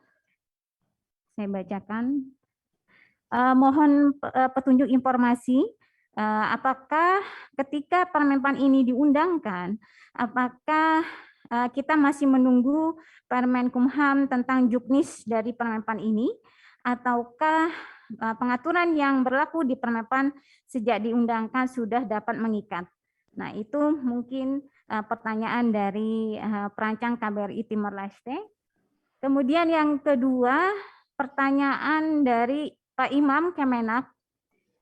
saya bacakan. Mohon petunjuk informasi, apakah ketika Permenpan ini diundangkan, apakah kita masih menunggu Permenkumham tentang juknis dari Permenpan ini, ataukah pengaturan yang berlaku di Permenpan sejak diundangkan sudah dapat mengikat? Nah, itu mungkin pertanyaan dari perancang KBRI Timor Leste. Kemudian yang kedua, pertanyaan dari Pak Imam Kemenak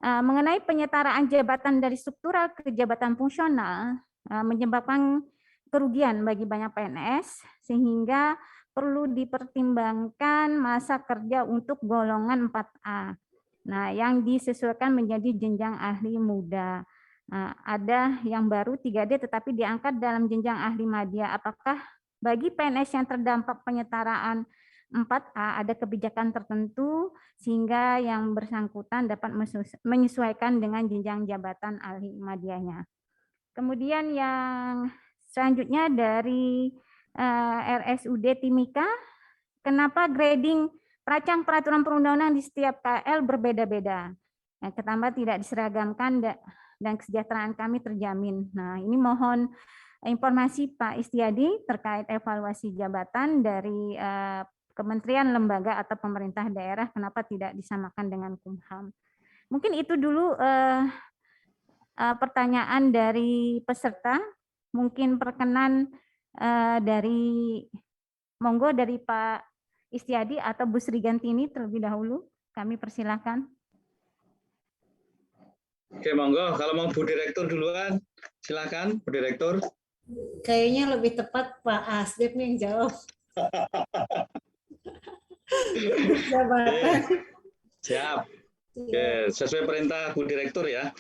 mengenai penyetaraan jabatan dari struktural ke jabatan fungsional menyebabkan kerugian bagi banyak PNS, sehingga perlu dipertimbangkan masa kerja untuk golongan 4A. Nah, yang disesuaikan menjadi jenjang ahli muda. Ada yang baru 3D tetapi diangkat dalam jenjang ahli madya. Apakah bagi PNS yang terdampak penyetaraan 4A ada kebijakan tertentu sehingga yang bersangkutan dapat menyesuaikan dengan jenjang jabatan ahli madyanya. Kemudian yang selanjutnya dari RSUD Timika, kenapa grading perancang peraturan perundang-undangan di setiap KL berbeda-beda? Ketambah tidak diseragamkan dan kesejahteraan kami terjamin. Nah, ini mohon informasi Pak Istiadi terkait evaluasi jabatan dari kementerian, lembaga, atau pemerintah daerah, kenapa tidak disamakan dengan Kumham. Mungkin itu dulu pertanyaan dari peserta. Mungkin perkenan dari monggo dari Pak Istiadi atau Bu Sri Gantini terlebih dahulu. Kami persilahkan. Oke, monggo. Kalau mau Bu Direktur duluan, silakan Bu Direktur. Kayaknya lebih tepat Pak Asdep nih yang jawab. Jabatan. Siap. Oke, sesuai perintah Bu Direktur ya.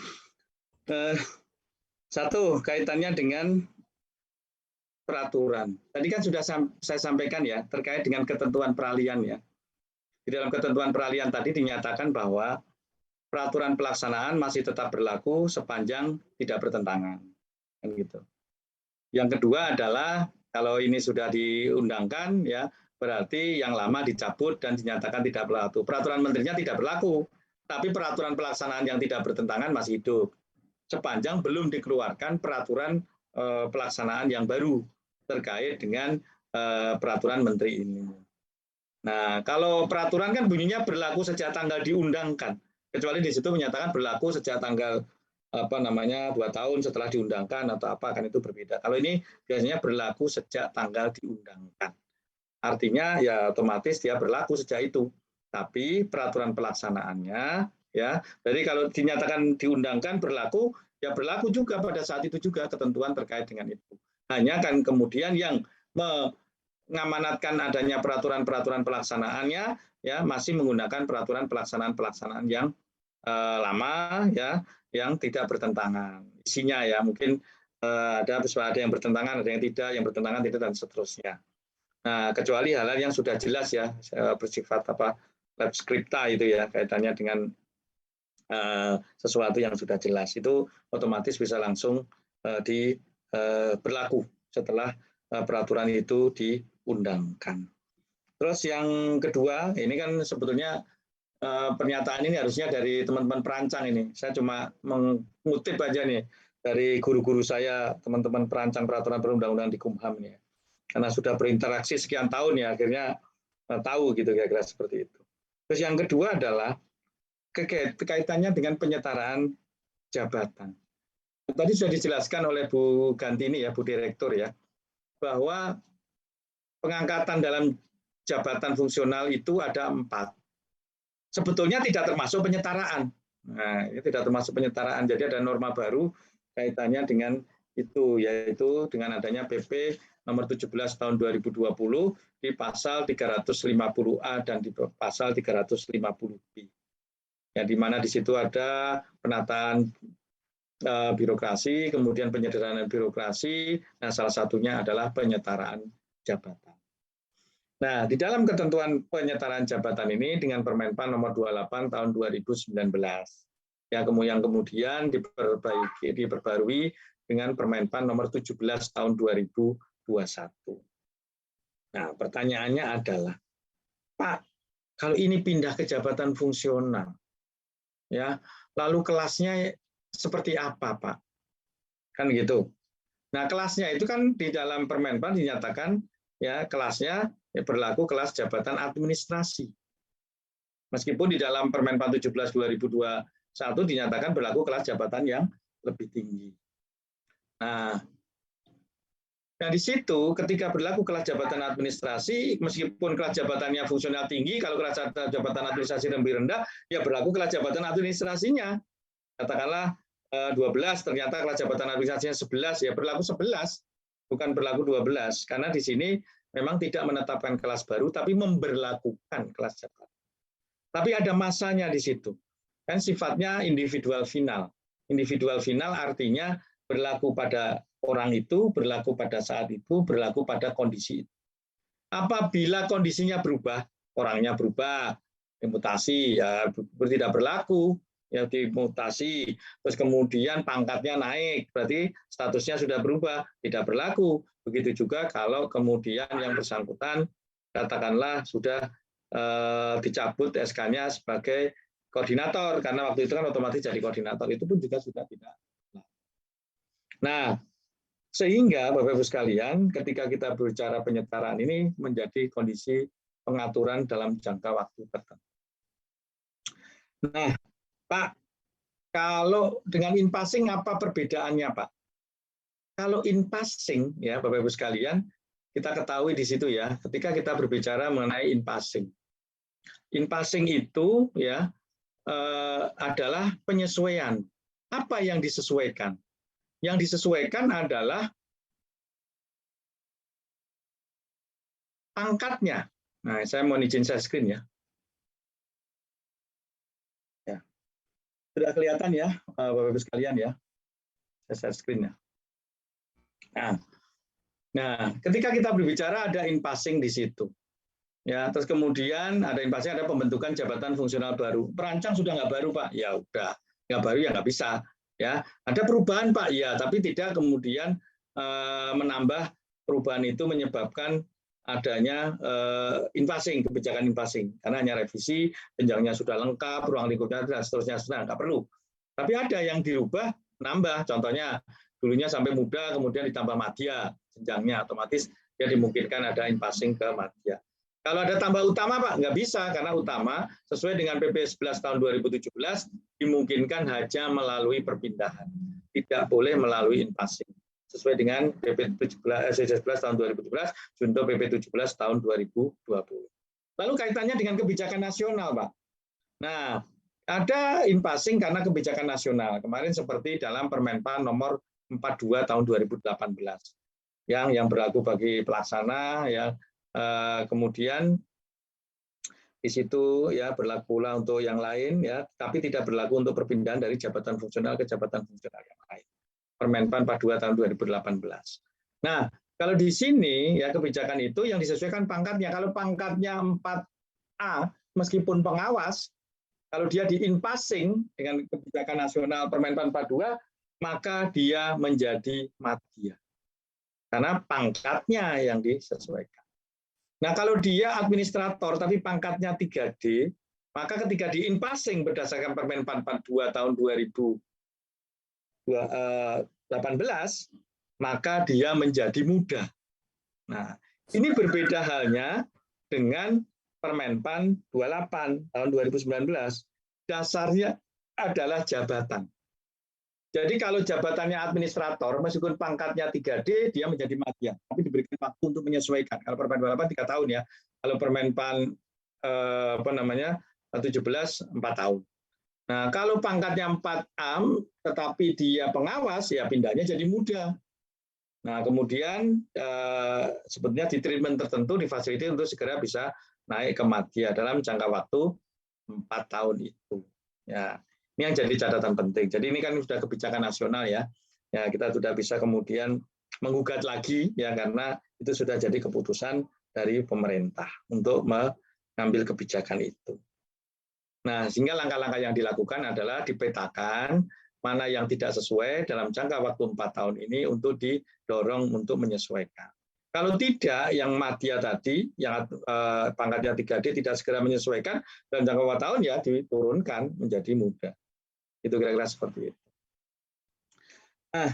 Satu, kaitannya dengan peraturan. Tadi kan sudah saya sampaikan ya, terkait dengan ketentuan peralihan ya. Di dalam ketentuan peralihan tadi dinyatakan bahwa peraturan pelaksanaan masih tetap berlaku sepanjang tidak bertentangan. Kan gitu. Yang kedua adalah kalau ini sudah diundangkan ya, berarti yang lama dicabut dan dinyatakan tidak berlaku. Peraturan menterinya tidak berlaku, tapi peraturan pelaksanaan yang tidak bertentangan masih hidup. Sepanjang belum dikeluarkan peraturan pelaksanaan yang baru terkait dengan peraturan menteri ini. Nah, kalau peraturan kan bunyinya berlaku sejak tanggal diundangkan, kecuali di situ menyatakan berlaku sejak tanggal 2 tahun setelah diundangkan atau apa, kan itu berbeda. Kalau ini biasanya berlaku sejak tanggal diundangkan. Artinya ya otomatis dia berlaku sejak itu. Tapi peraturan pelaksanaannya ya, jadi kalau dinyatakan diundangkan berlaku, ya berlaku juga pada saat itu juga ketentuan terkait dengan itu. Hanya kan kemudian yang mengamanatkan adanya peraturan-peraturan pelaksanaannya ya masih menggunakan peraturan pelaksanaan yang lama ya, yang tidak bertentangan isinya ya, mungkin ada yang bertentangan, ada yang tidak, yang bertentangan tidak, dan seterusnya. Nah, kecuali hal-hal yang sudah jelas ya, bersifat lab scripta itu ya, kaitannya dengan sesuatu yang sudah jelas, itu otomatis bisa langsung berlaku setelah peraturan itu diundangkan. Terus yang kedua, ini kan sebetulnya pernyataan ini harusnya dari teman-teman perancang ini. Saya cuma mengutip aja nih dari guru-guru saya, teman-teman perancang peraturan perundang-undangan di Kumham ini. Karena sudah berinteraksi sekian tahun ya, akhirnya tahu gitu kira-kira seperti itu. Terus yang kedua adalah kaitannya dengan penyetaraan jabatan. Tadi sudah dijelaskan oleh Bu Gantini ya, Bu Direktur ya, bahwa pengangkatan dalam jabatan fungsional itu ada 4. Sebetulnya tidak termasuk penyetaraan. Nah, ini tidak termasuk penyetaraan. Jadi ada norma baru kaitannya dengan itu, yaitu dengan adanya PP nomor 17 tahun 2020 di pasal 350A dan di pasal 350B. Ya, di mana di situ ada penataan birokrasi, kemudian penyederhanaan birokrasi, nah salah satunya adalah penyetaraan jabatan. Nah, di dalam ketentuan penyetaraan jabatan ini dengan Permenpan nomor 28 tahun 2019, yang kemudian diperbarui dengan Permenpan nomor 17 tahun 2021. Nah, pertanyaannya adalah, Pak, Kalau ini pindah ke jabatan fungsional, ya, lalu kelasnya seperti apa, Pak? Kan gitu. Nah, kelasnya itu kan di dalam Permenpan dinyatakan ya kelasnya berlaku kelas jabatan administrasi. Meskipun di dalam Permenpan 17 2021 dinyatakan berlaku kelas jabatan yang lebih tinggi. Nah, di situ ketika berlaku kelas jabatan administrasi, meskipun kelas jabatannya fungsional tinggi, kalau kelas jabatan administrasi lebih rendah, ya berlaku kelas jabatan administrasinya. Katakanlah 12, ternyata kelas jabatan administrasinya 11, ya berlaku 11, bukan berlaku 12. Karena di sini memang tidak menetapkan kelas baru, tapi memberlakukan kelas jabatan. Tapi ada masanya di situ. Kan sifatnya individual final. Individual final artinya berlaku pada orang itu, berlaku pada saat itu, berlaku pada kondisi itu. Apabila kondisinya berubah, orangnya berubah, dimutasi, ya tidak berlaku, ya dimutasi, terus kemudian pangkatnya naik, berarti statusnya sudah berubah, tidak berlaku. Begitu juga kalau kemudian yang bersangkutan, katakanlah sudah dicabut SK-nya sebagai koordinator, karena waktu itu kan otomatis jadi koordinator, itu pun juga sudah tidak. Nah, sehingga Bapak Ibu sekalian, ketika kita berbicara penyetaraan ini menjadi kondisi pengaturan dalam jangka waktu tertentu. Nah, Pak, kalau dengan in passing apa perbedaannya, Pak? Kalau in passing, ya Bapak Ibu sekalian, kita ketahui di situ ya, ketika kita berbicara mengenai in passing. In passing itu ya adalah penyesuaian. Apa yang disesuaikan? Yang disesuaikan adalah pangkatnya. Nah, saya mau izin share screen ya. Ya. Sudah kelihatan ya, Bapak Ibu sekalian ya. Saya share screen ya. Nah, ketika kita berbicara ada in passing di situ. Ya, terus kemudian ada in passing, ada pembentukan jabatan fungsional baru. Perancang sudah nggak baru, Pak. Ya udah, nggak baru ya nggak bisa. Ya, ada perubahan, Pak. Ya, tapi tidak kemudian menambah perubahan itu menyebabkan adanya in passing, kebijakan in passing. Karena hanya revisi, jenjangnya sudah lengkap, ruang lingkupnya dan seterusnya sudah nggak perlu. Tapi ada yang dirubah, nambah. Contohnya dulunya sampai muda, kemudian ditambah madya jenjangnya, otomatis ya dimungkinkan ada in passing ke madya. Kalau ada tambah utama, Pak, nggak bisa, karena utama sesuai dengan PP 11 tahun 2017 dimungkinkan hanya melalui perpindahan, tidak boleh melalui in passing. Sesuai dengan PP 11 tahun 2017, junto PP 17 tahun 2020. Lalu kaitannya dengan kebijakan nasional, Pak. Nah, ada in passing karena kebijakan nasional. Kemarin seperti dalam Permenpan nomor 42 tahun 2018 yang berlaku bagi pelaksana ya. Kemudian di situ ya berlaku pula untuk yang lain ya, tapi tidak berlaku untuk perpindahan dari jabatan fungsional ke jabatan fungsional yang lain. Permenpan 42 tahun 2018. Nah, kalau di sini ya kebijakan itu yang disesuaikan pangkatnya. Kalau pangkatnya 4A meskipun pengawas, kalau dia di in passing dengan kebijakan nasional Permenpan 42, maka dia menjadi madya. Karena pangkatnya yang disesuaikan. Nah, kalau dia administrator tapi pangkatnya 3D, maka ketika di in passing berdasarkan Permenpan 42 tahun 2018, maka dia menjadi muda. Nah, ini berbeda halnya dengan Permenpan 28 tahun 2019. Dasarnya adalah jabatan. Jadi kalau jabatannya administrator, meskipun pangkatnya 3D, dia menjadi madya, tapi diberikan waktu untuk menyesuaikan. Kalau Permen 28 3 tahun ya, kalau Permenpan 17 4 tahun. Nah, kalau pangkatnya 4A, tetapi dia pengawas, ya pindahnya jadi muda. Nah, kemudian sebetulnya di treatment tertentu difasilitasi untuk segera bisa naik ke madya dalam jangka waktu 4 tahun itu. Ya. Ini yang jadi catatan penting. Jadi ini kan sudah kebijakan nasional ya. Ya, kita sudah bisa kemudian menggugat lagi ya karena itu sudah jadi keputusan dari pemerintah untuk mengambil kebijakan itu. Nah, sehingga langkah-langkah yang dilakukan adalah dipetakan mana yang tidak sesuai dalam jangka waktu 4 tahun ini untuk didorong untuk menyesuaikan. Kalau tidak, yang madya tadi, yang pangkatnya 3D tidak segera menyesuaikan, dalam jangka beberapa tahun ya diturunkan menjadi muda. Itu kira-kira seperti itu. Nah,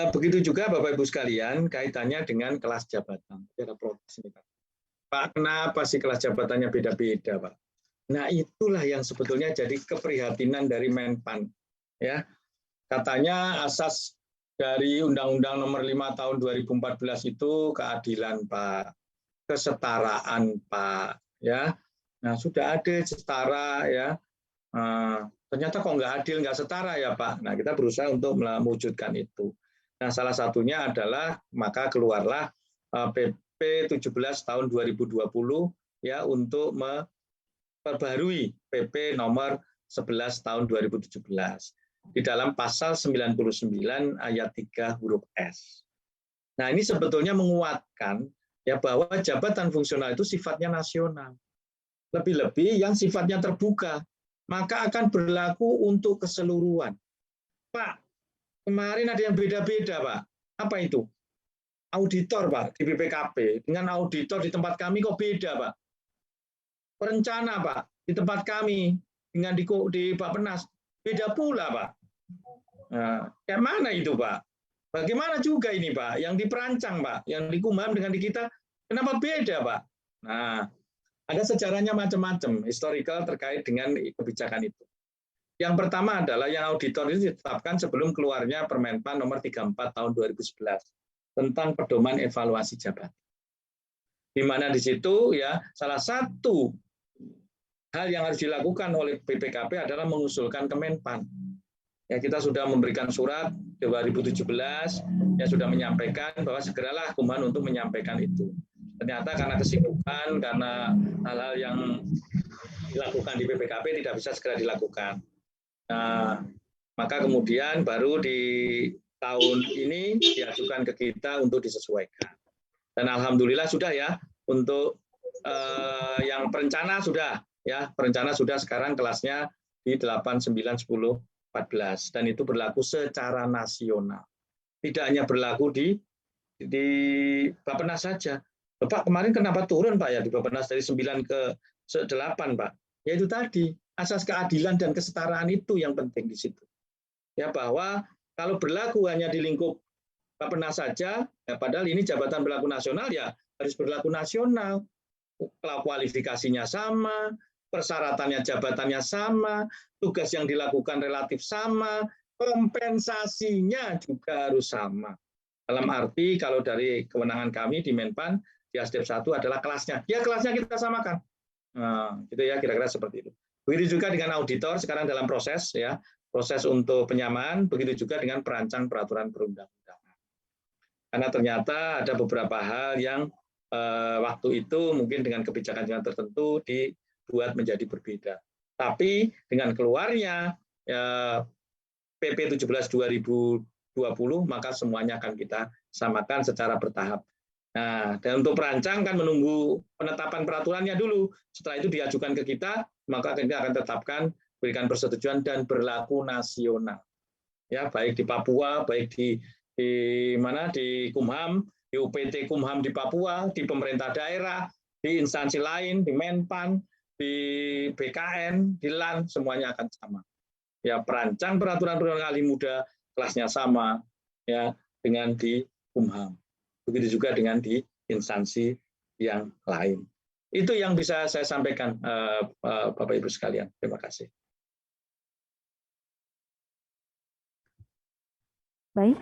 begitu juga Bapak Ibu sekalian, kaitannya dengan kelas jabatan. Ada protes ini, Pak. Pak, kenapa sih kelas jabatannya beda-beda, Pak? Nah, itulah yang sebetulnya jadi keprihatinan dari Menpan. Ya, katanya asas dari Undang-Undang Nomor 5 Tahun 2014 itu keadilan, Pak, kesetaraan, Pak, ya. Nah, sudah ada setara, ya. Ternyata kok nggak adil, nggak setara, ya, Pak. Nah, kita berusaha untuk mewujudkan itu. Nah, salah satunya adalah maka keluarlah PP 17 tahun 2020 ya untuk memperbarui PP nomor 11 tahun 2017. Di dalam pasal 99 ayat 3 huruf S. Nah, ini sebetulnya menguatkan ya bahwa jabatan fungsional itu sifatnya nasional. Lebih-lebih yang sifatnya terbuka, maka akan berlaku untuk keseluruhan. Pak, kemarin ada yang beda-beda, Pak. Apa itu? Auditor, Pak, di BPKP dengan auditor di tempat kami kok beda, Pak. Perencana, Pak, di tempat kami dengan di Bappenas beda pula, Pak. Nah, kayak mana itu, Pak? Bagaimana juga ini, Pak? Yang diperancang, Pak, yang di Kumham dengan di kita, kenapa beda, Pak? Nah, ada sejarahnya macam-macam, historical terkait dengan kebijakan itu. Yang pertama adalah yang auditor ini ditetapkan sebelum keluarnya Permenpan nomor 34 tahun 2011 tentang pedoman evaluasi jabatan. Di mana di situ ya salah satu hal yang harus dilakukan oleh BPKP adalah mengusulkan Kemenpan. Ya, kita sudah memberikan surat 2017 yang sudah menyampaikan bahwa segeralah Kumham untuk menyampaikan itu. Ternyata karena kesibukan, karena hal-hal yang dilakukan di BPKP tidak bisa segera dilakukan. Nah, maka kemudian baru di tahun ini diajukan ke kita untuk disesuaikan. Dan alhamdulillah sudah ya untuk yang perencana sudah ya, perencana sudah sekarang kelasnya di 8, 9, 10, 14 dan itu berlaku secara nasional. Tidak hanya berlaku di Bappenas saja. Pak, kemarin kenapa turun, Pak, ya di Bappenas dari 9 ke 8, Pak? Ya itu tadi, asas keadilan dan kesetaraan itu yang penting di situ. Ya bahwa kalau berlaku hanya di lingkup Bappenas saja, ya padahal ini jabatan berlaku nasional ya harus berlaku nasional. Kualifikasinya sama, persyaratannya jabatannya sama, tugas yang dilakukan relatif sama, kompensasinya juga harus sama. Dalam arti kalau dari kewenangan kami di Menpan, di Asdep 1 adalah kelasnya. Ya kelasnya kita samakan. Nah, gitu ya kira-kira seperti itu. Begitu juga dengan auditor sekarang dalam proses ya, proses untuk penyamaan, begitu juga dengan perancang peraturan perundang-undangan. Karena ternyata ada beberapa hal yang waktu itu mungkin dengan kebijakan tertentu dibuat menjadi berbeda. Tapi dengan keluarnya PP 17 2020 maka semuanya akan kita samakan secara bertahap. Nah, dan untuk perancang kan menunggu penetapan peraturannya dulu. Setelah itu diajukan ke kita, maka kita akan tetapkan, berikan persetujuan dan berlaku nasional. Ya, baik di Papua, baik di mana di Kumham, di UPT Kumham di Papua, di pemerintah daerah, di instansi lain, di Menpan, di BKN, di LAN, semuanya akan sama. Ya, perancang peraturan perundang ahli muda kelasnya sama ya dengan di Kumham. Begitu juga dengan di instansi yang lain. Itu yang bisa saya sampaikan, Bapak Ibu sekalian. Terima kasih. Baik,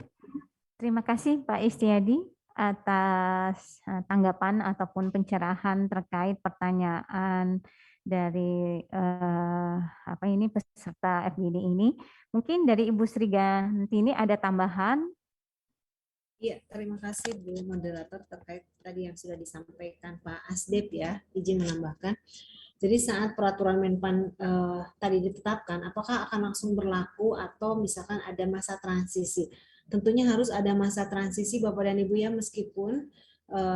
terima kasih Pak Istiadi atas tanggapan ataupun pencerahan terkait pertanyaan dari peserta FGD ini. Mungkin dari Ibu Sri Gantini ada tambahan. Iya, terima kasih Bu Moderator terkait tadi yang sudah disampaikan Pak Asdep ya, izin menambahkan. Jadi saat peraturan Menpan tadi ditetapkan, apakah akan langsung berlaku atau misalkan ada masa transisi? Tentunya harus ada masa transisi Bapak dan Ibu ya, meskipun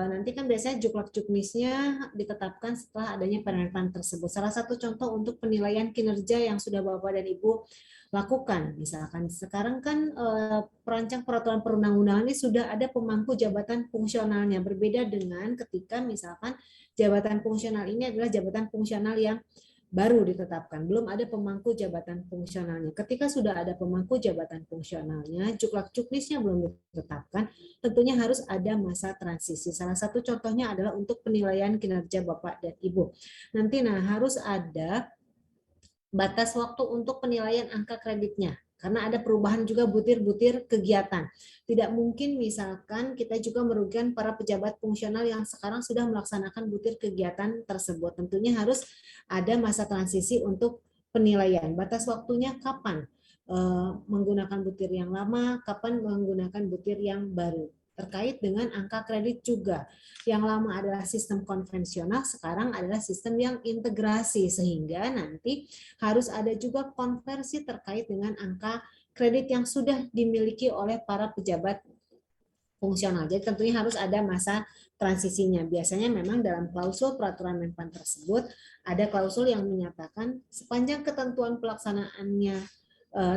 nanti kan biasanya juklak-juknisnya ditetapkan setelah adanya Permenpan tersebut. Salah satu contoh untuk penilaian kinerja yang sudah Bapak dan Ibu lakukan. Misalkan sekarang kan perancang peraturan perundang-undangan ini sudah ada pemangku jabatan fungsionalnya. Berbeda dengan ketika misalkan jabatan fungsional ini adalah jabatan fungsional yang baru ditetapkan, belum ada pemangku jabatan fungsionalnya. Ketika sudah ada pemangku jabatan fungsionalnya, juklak-juknisnya belum ditetapkan, tentunya harus ada masa transisi. Salah satu contohnya adalah untuk penilaian kinerja Bapak dan Ibu. Nanti harus ada batas waktu untuk penilaian angka kreditnya. Karena ada perubahan juga butir-butir kegiatan. Tidak mungkin misalkan kita juga merugikan para pejabat fungsional yang sekarang sudah melaksanakan butir kegiatan tersebut. Tentunya harus ada masa transisi untuk penilaian. Batas waktunya kapan menggunakan butir yang lama, kapan menggunakan butir yang baru. Terkait dengan angka kredit juga. Yang lama adalah sistem konvensional, sekarang adalah sistem yang integrasi, sehingga nanti harus ada juga konversi terkait dengan angka kredit yang sudah dimiliki oleh para pejabat fungsional. Jadi tentunya harus ada masa transisinya. Biasanya memang dalam klausul peraturan Menpan tersebut ada klausul yang menyatakan sepanjang ketentuan pelaksanaannya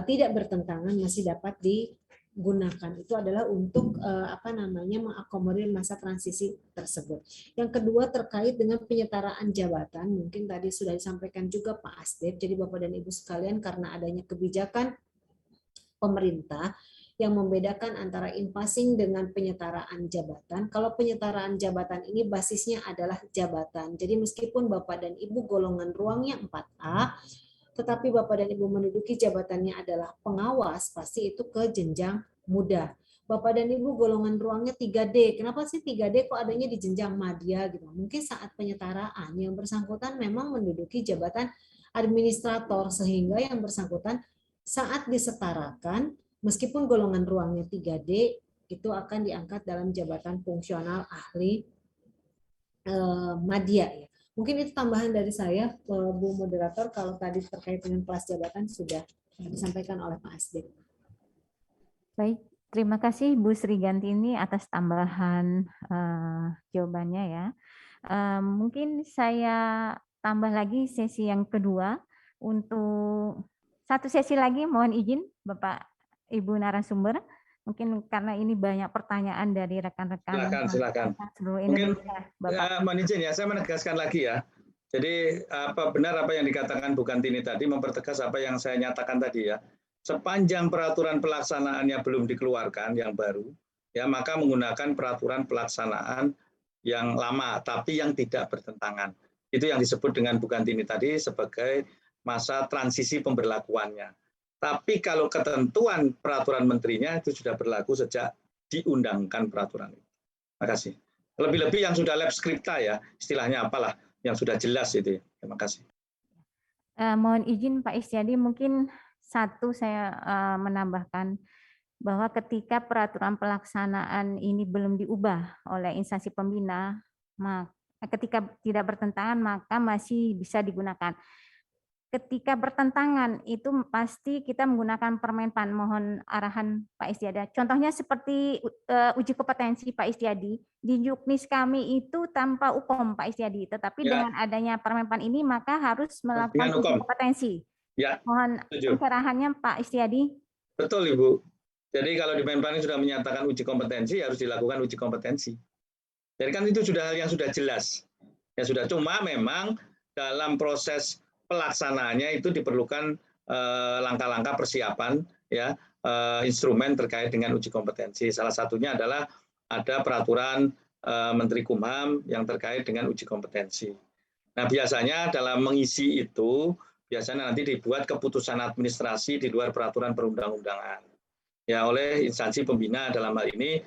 tidak bertentangan masih dapat digunakan. Itu adalah untuk mengakomodir masa transisi tersebut. Yang kedua terkait dengan penyetaraan jabatan, mungkin tadi sudah disampaikan juga Pak Asdep. Jadi Bapak dan Ibu sekalian, karena adanya kebijakan pemerintah yang membedakan antara in-passing dengan penyetaraan jabatan. Kalau penyetaraan jabatan ini basisnya adalah jabatan. Jadi meskipun Bapak dan Ibu golongan ruangnya 4A, tetapi Bapak dan Ibu menduduki jabatannya adalah pengawas, pasti itu ke jenjang muda. Bapak dan Ibu golongan ruangnya 3D. Kenapa sih 3D kok adanya di jenjang madya gitu? Mungkin saat penyetaraan yang bersangkutan memang menduduki jabatan administrator, sehingga yang bersangkutan saat disetarakan meskipun golongan ruangnya 3D itu akan diangkat dalam jabatan fungsional ahli madya ya. Mungkin itu tambahan dari saya, Bu Moderator, kalau tadi terkait dengan kelas jabatan sudah disampaikan oleh Pak Asdep. Baik, terima kasih Bu Sri Gantini atas tambahan jawabannya ya. Mungkin saya tambah lagi sesi yang kedua. Untuk satu sesi lagi, mohon izin Bapak Ibu narasumber. Mungkin karena ini banyak pertanyaan dari rekan-rekan silakan. seluruh Mungkin Indonesia. mohon izin ya, saya menegaskan lagi ya. Jadi benar apa yang dikatakan Bu Gantini tadi, mempertegas apa yang saya nyatakan tadi ya. Sepanjang peraturan pelaksanaannya belum dikeluarkan yang baru, ya maka menggunakan peraturan pelaksanaan yang lama, tapi yang tidak bertentangan. Itu yang disebut dengan Bu Gantini tadi sebagai masa transisi pemberlakuannya. Tapi kalau ketentuan peraturan menterinya itu sudah berlaku sejak diundangkan peraturan itu. Terima kasih. Lebih-lebih yang sudah lab scripta ya, istilahnya apalah, yang sudah jelas itu. Terima kasih. Mohon izin Pak Istiadi, mungkin satu saya menambahkan bahwa ketika peraturan pelaksanaan ini belum diubah oleh instansi pembina, ketika tidak bertentangan maka masih bisa digunakan. Ketika bertentangan itu pasti kita menggunakan Permenpan. Mohon arahan Pak Istiadi. Contohnya seperti uji kompetensi Pak Istiadi. Di juknis kami itu tanpa UKOM Pak Istiadi, tetapi ya, dengan adanya Permenpan ini maka harus melakukan uji kompetensi. Ya, mohon pencerahannya Pak Istiadi. Betul Ibu. Jadi kalau di Menpan ini sudah menyatakan uji kompetensi, harus dilakukan uji kompetensi. Jadi kan itu sudah hal yang sudah jelas. Ya sudah, cuma memang dalam proses pelaksanaannya itu diperlukan langkah-langkah persiapan ya, instrumen terkait dengan uji kompetensi. Salah satunya adalah ada peraturan Menteri Kumham yang terkait dengan uji kompetensi. Nah, biasanya dalam mengisi itu biasanya nanti dibuat keputusan administrasi di luar peraturan perundang-undangan ya oleh instansi pembina, dalam hal ini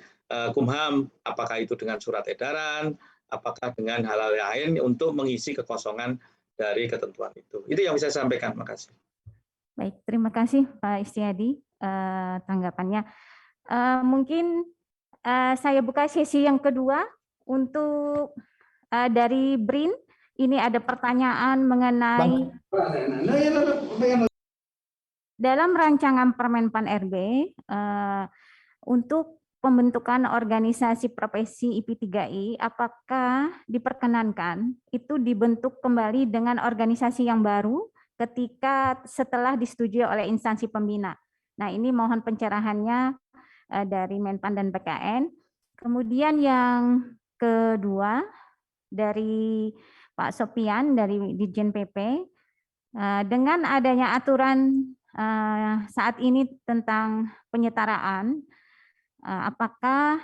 Kumham, apakah itu dengan surat edaran, apakah dengan hal-hal lain untuk mengisi kekosongan dari ketentuan itu. Itu yang bisa saya sampaikan. Terima kasih. Baik, terima kasih Pak Istiadi tanggapannya. Mungkin saya buka sesi yang kedua untuk dari BRIN. Ini ada pertanyaan mengenai dalam rancangan Permenpan RB untuk pembentukan organisasi profesi IP3I, apakah diperkenankan itu dibentuk kembali dengan organisasi yang baru ketika setelah disetujui oleh instansi pembina. Nah, ini mohon pencerahannya dari Menpan dan PKN. Kemudian yang kedua dari Pak Sopian dari Dirjen PP, dengan adanya aturan saat ini tentang penyetaraan, apakah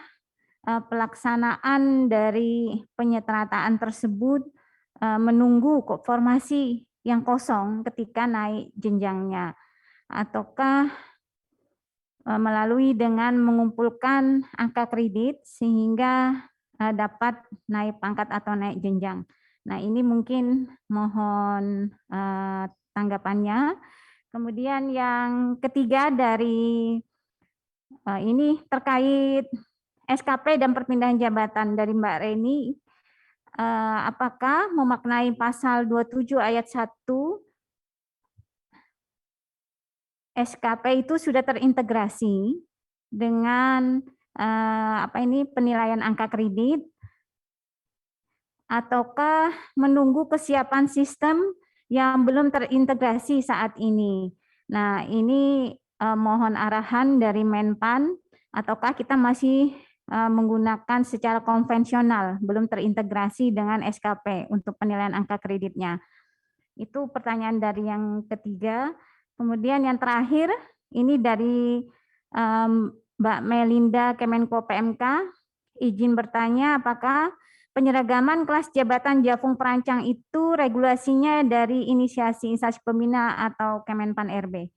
pelaksanaan dari penyetaraan tersebut menunggu formasi yang kosong ketika naik jenjangnya, ataukah melalui dengan mengumpulkan angka kredit sehingga dapat naik pangkat atau naik jenjang. Nah, ini mungkin mohon tanggapannya. Kemudian yang ketiga dari ini terkait SKP dan perpindahan jabatan dari Mbak Reni, apakah memaknai pasal 27 ayat 1 SKP itu sudah terintegrasi dengan penilaian angka kredit, ataukah menunggu kesiapan sistem yang belum terintegrasi saat ini? Nah, ini mohon arahan dari Menpan, ataukah kita masih menggunakan secara konvensional, belum terintegrasi dengan SKP untuk penilaian angka kreditnya. Itu pertanyaan dari yang ketiga. Kemudian yang terakhir, ini dari Mbak Melinda Kemenko PMK, izin bertanya apakah penyeragaman kelas jabatan Javung Perancang itu regulasinya dari inisiasi instansi pembina atau Kemenpan RB.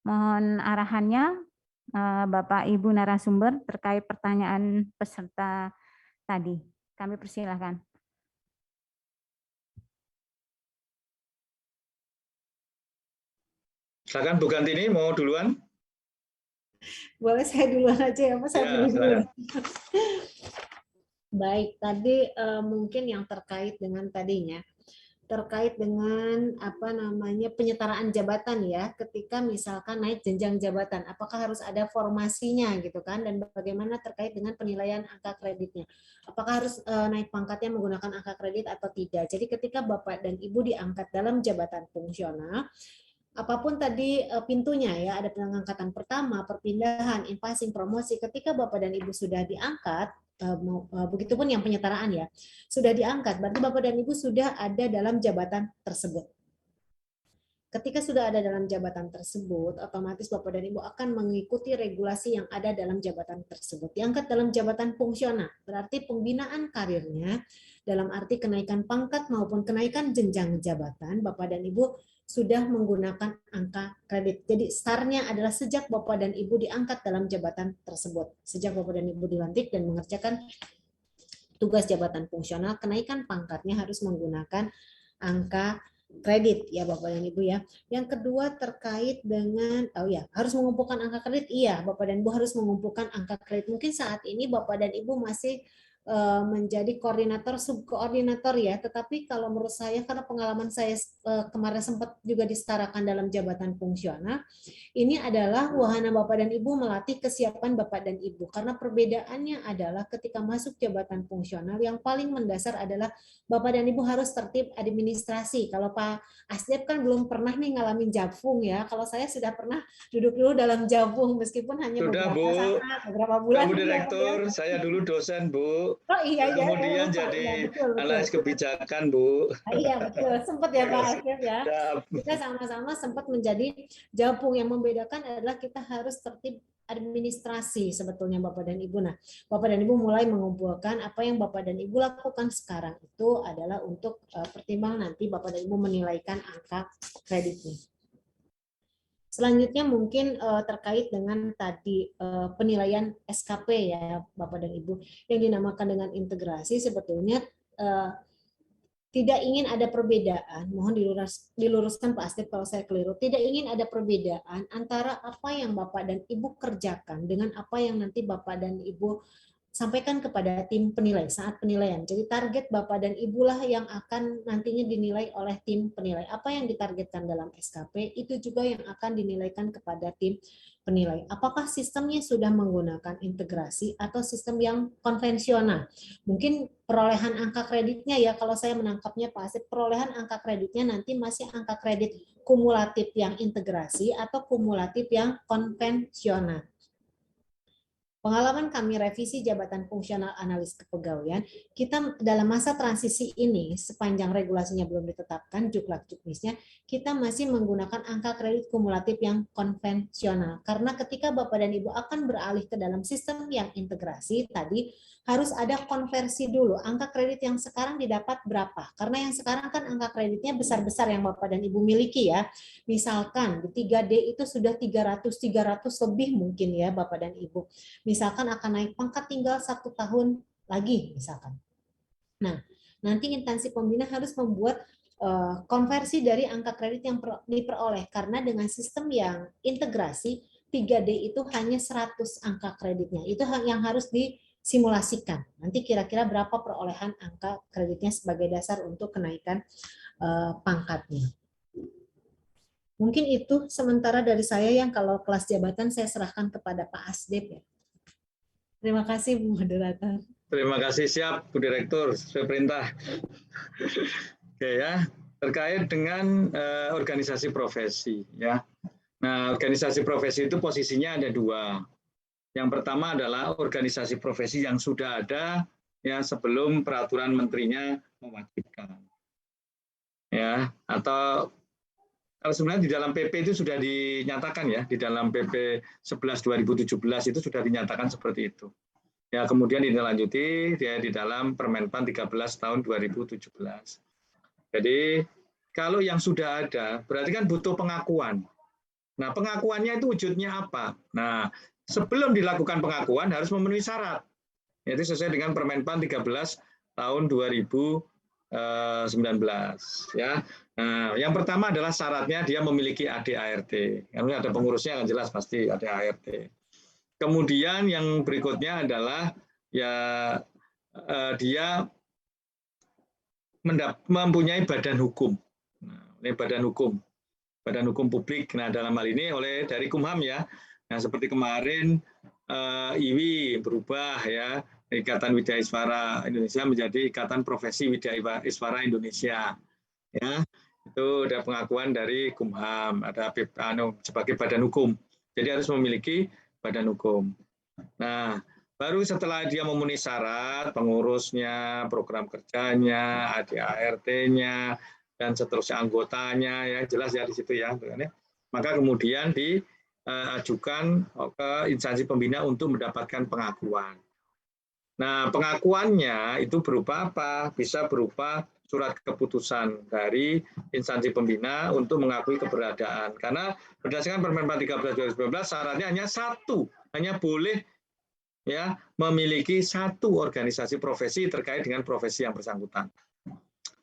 Mohon arahannya Bapak Ibu narasumber terkait pertanyaan peserta tadi. Kami persilahkan. Silakan Bu Gantini, mau duluan? Boleh saya duluan aja ya, Pak? Saya Ya, pilih dulu. silakan. Baik, tadi mungkin yang terkait dengan tadinya, terkait dengan penyetaraan jabatan ya, ketika misalkan naik jenjang jabatan, apakah harus ada formasinya gitu kan, dan bagaimana terkait dengan penilaian angka kreditnya, apakah harus naik pangkatnya menggunakan angka kredit atau tidak. Jadi ketika Bapak dan Ibu diangkat dalam jabatan fungsional, apapun tadi pintunya ya, ada pengangkatan pertama, perpindahan, in-passing, promosi, ketika Bapak dan Ibu sudah diangkat, begitupun yang penyetaraan ya, sudah diangkat, berarti Bapak dan Ibu sudah ada dalam jabatan tersebut. Ketika sudah ada dalam jabatan tersebut, otomatis Bapak dan Ibu akan mengikuti regulasi yang ada dalam jabatan tersebut. Diangkat dalam jabatan fungsional, berarti pembinaan karirnya, dalam arti kenaikan pangkat maupun kenaikan jenjang jabatan, Bapak dan Ibu sudah menggunakan angka kredit. Jadi startnya adalah sejak Bapak dan Ibu diangkat dalam jabatan tersebut. Sejak Bapak dan Ibu dilantik dan mengerjakan tugas jabatan fungsional, kenaikan pangkatnya harus menggunakan angka kredit ya Bapak dan Ibu ya. Yang kedua terkait dengan harus mengumpulkan angka kredit. Iya, Bapak dan Ibu harus mengumpulkan angka kredit. Mungkin saat ini Bapak dan Ibu masih menjadi koordinator, subkoordinator ya, tetapi kalau menurut saya karena pengalaman saya kemarin sempat juga disetarakan dalam jabatan fungsional, ini adalah wahana Bapak dan Ibu melatih kesiapan Bapak dan Ibu, karena perbedaannya adalah ketika masuk jabatan fungsional yang paling mendasar adalah Bapak dan Ibu harus tertib administrasi. Kalau Pak Asdep kan belum pernah nih ngalamin Javung ya, kalau saya sudah pernah duduk dulu dalam Javung meskipun hanya Sudah, beberapa bulan. Bu Direktur, saya dulu dosen, Bu. Oh iya, Kemudian ya, jadi betul. analis kebijakan, Bu. Iya betul, sempat ya Pak Asep ya. Kita sama-sama sempat menjadi Javung. Yang membedakan adalah kita harus tertib administrasi sebetulnya Bapak dan Ibu. Nah, Bapak dan Ibu mulai mengumpulkan apa yang Bapak dan Ibu lakukan sekarang itu adalah untuk pertimbangan nanti Bapak dan Ibu menilaikan angka kreditnya. Selanjutnya mungkin terkait dengan tadi penilaian SKP ya Bapak dan Ibu yang dinamakan dengan integrasi, sebetulnya tidak ingin ada perbedaan, mohon diluruskan Pak Asdep kalau saya keliru, tidak ingin ada perbedaan antara apa yang Bapak dan Ibu kerjakan dengan apa yang nanti Bapak dan Ibu sampaikan kepada tim penilai saat penilaian. Jadi target Bapak dan Ibu lah yang akan nantinya dinilai oleh tim penilai. Apa yang ditargetkan dalam SKP itu juga yang akan dinilaikan kepada tim penilai. Apakah sistemnya sudah menggunakan integrasi atau sistem yang konvensional? Mungkin perolehan angka kreditnya ya, kalau saya menangkapnya Pak Asep, perolehan angka kreditnya nanti masih angka kredit kumulatif yang integrasi atau kumulatif yang konvensional. Pengalaman kami revisi jabatan fungsional analis kepegawaian, kita dalam masa transisi ini, sepanjang regulasinya belum ditetapkan, juklak-juknisnya, kita masih menggunakan angka kredit kumulatif yang konvensional. Karena ketika Bapak dan Ibu akan beralih ke dalam sistem yang integrasi, tadi harus ada konversi dulu. Angka kredit yang sekarang didapat berapa? Karena yang sekarang kan angka kreditnya besar-besar yang Bapak dan Ibu miliki ya. Misalkan di 3D itu sudah 300 lebih mungkin ya Bapak dan Ibu. Misalkan akan naik pangkat tinggal 1 tahun lagi misalkan. Nah, nanti instansi pembina harus membuat konversi dari angka kredit yang diperoleh karena dengan sistem yang integrasi 3D itu hanya 100 angka kreditnya. Itu yang harus disimulasikan. Nanti kira-kira berapa perolehan angka kreditnya sebagai dasar untuk kenaikan pangkatnya. Mungkin itu sementara dari saya, yang kalau kelas jabatan saya serahkan kepada Pak Asdep ya. Terima kasih Bu Moderator. Terima kasih, siap Bu Direktur, sesuai perintah. Oke ya, terkait dengan organisasi profesi ya. Nah, organisasi profesi itu posisinya ada 2. Yang pertama adalah organisasi profesi yang sudah ada ya sebelum peraturan menterinya mewajibkan. Ya, atau kalau sebenarnya di dalam PP itu sudah dinyatakan ya, di dalam PP 11 2017 itu sudah dinyatakan seperti itu. Ya, kemudian ditindaklanjuti dia di dalam Permenpan 13 tahun 2017. Jadi kalau yang sudah ada berarti kan butuh pengakuan. Nah, pengakuannya itu wujudnya apa? Nah, sebelum dilakukan pengakuan harus memenuhi syarat. Yaitu sesuai dengan Permenpan 13 tahun 2019 ya. Nah, yang pertama adalah syaratnya dia memiliki AD/ART. Karena ada pengurusnya kan jelas pasti AD/ART. Kemudian yang berikutnya adalah ya dia mempunyai badan hukum. Nah, ini badan hukum publik. Nah, dalam hal ini oleh dari Kumham ya. Nah, seperti kemarin IWI berubah ya, Ikatan Widya Iswara Indonesia menjadi Ikatan Profesi Widya Iswara Indonesia. Ya, itu ada pengakuan dari Kumham, ada sebagai badan hukum. Jadi harus memiliki badan hukum. Nah, baru setelah dia memenuhi syarat, pengurusnya, program kerjanya, AD/ART-nya, dan seterusnya anggotanya, ya jelas ya di situ ya. Maka kemudian diajukan ke instansi pembina untuk mendapatkan pengakuan. Nah, pengakuannya itu berupa apa? Bisa berupa surat keputusan dari instansi pembina untuk mengakui keberadaan. Karena berdasarkan Permenpan 13 2019 syaratnya hanya boleh ya memiliki 1 organisasi profesi terkait dengan profesi yang bersangkutan.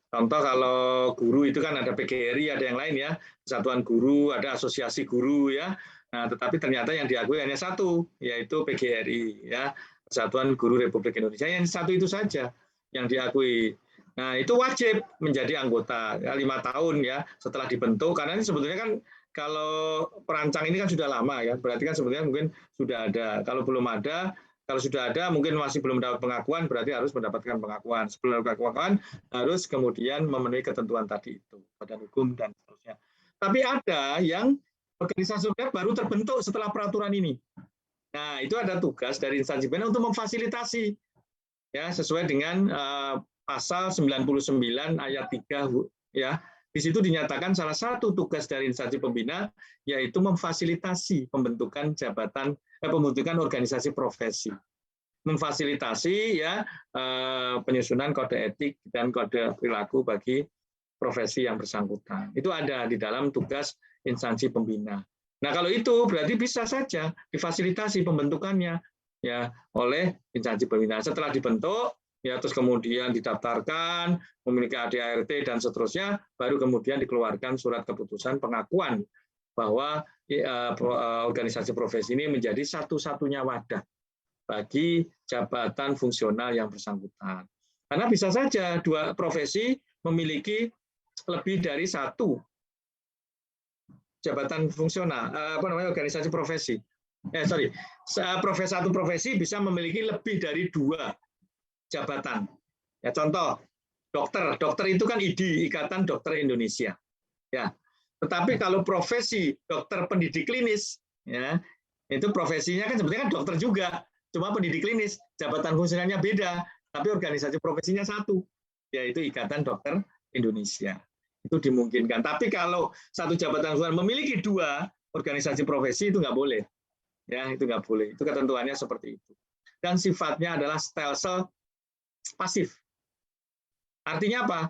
Contoh kalau guru itu kan ada PGRI, ada yang lain ya, Persatuan Guru, ada Asosiasi Guru ya. Nah, tetapi ternyata yang diakui hanya 1, yaitu PGRI ya, Persatuan Guru Republik Indonesia. Yang 1 itu saja yang diakui. Nah, itu wajib menjadi anggota ya, 5 tahun ya setelah dibentuk. Karena ini sebetulnya kan kalau perancang ini kan sudah lama ya, berarti kan sebetulnya mungkin sudah ada. Kalau belum ada, kalau sudah ada mungkin masih belum mendapat pengakuan, berarti harus mendapatkan pengakuan. Sebelum mendapatkan pengakuan harus kemudian memenuhi ketentuan tadi itu, badan hukum dan seterusnya. Tapi ada yang organisasi baru terbentuk setelah peraturan ini. Nah, itu ada tugas dari instansi pembina untuk memfasilitasi ya sesuai dengan pasal 99 ayat 3 ya. Di situ dinyatakan salah satu tugas dari instansi pembina yaitu memfasilitasi pembentukan pembentukan organisasi profesi. Memfasilitasi ya penyusunan kode etik dan kode perilaku bagi profesi yang bersangkutan. Itu ada di dalam tugas instansi pembina. Nah, kalau itu berarti bisa saja difasilitasi pembentukannya ya oleh instansi pembina. Setelah dibentuk ya terus kemudian didaftarkan, memiliki AD/ART dan seterusnya, baru kemudian dikeluarkan surat keputusan pengakuan bahwa organisasi profesi ini menjadi satu-satunya wadah bagi jabatan fungsional yang bersangkutan. Karena bisa saja 2 profesi memiliki lebih dari 1 jabatan fungsional, organisasi profesi. Satu profesi bisa memiliki lebih dari 2 jabatan. Ya, contoh, dokter itu kan IDI, Ikatan Dokter Indonesia. Ya, tetapi kalau profesi dokter pendidik klinis, ya, itu profesinya kan sebetulnya kan dokter juga, cuma pendidik klinis, jabatan fungsionalnya beda, tapi organisasi profesinya satu, yaitu Ikatan Dokter Indonesia. Itu dimungkinkan. Tapi kalau satu jabatan fungsional memiliki 2 organisasi profesi itu nggak boleh. Ya, itu nggak boleh. Itu ketentuannya seperti itu. Dan sifatnya adalah stelsel pasif. Artinya apa?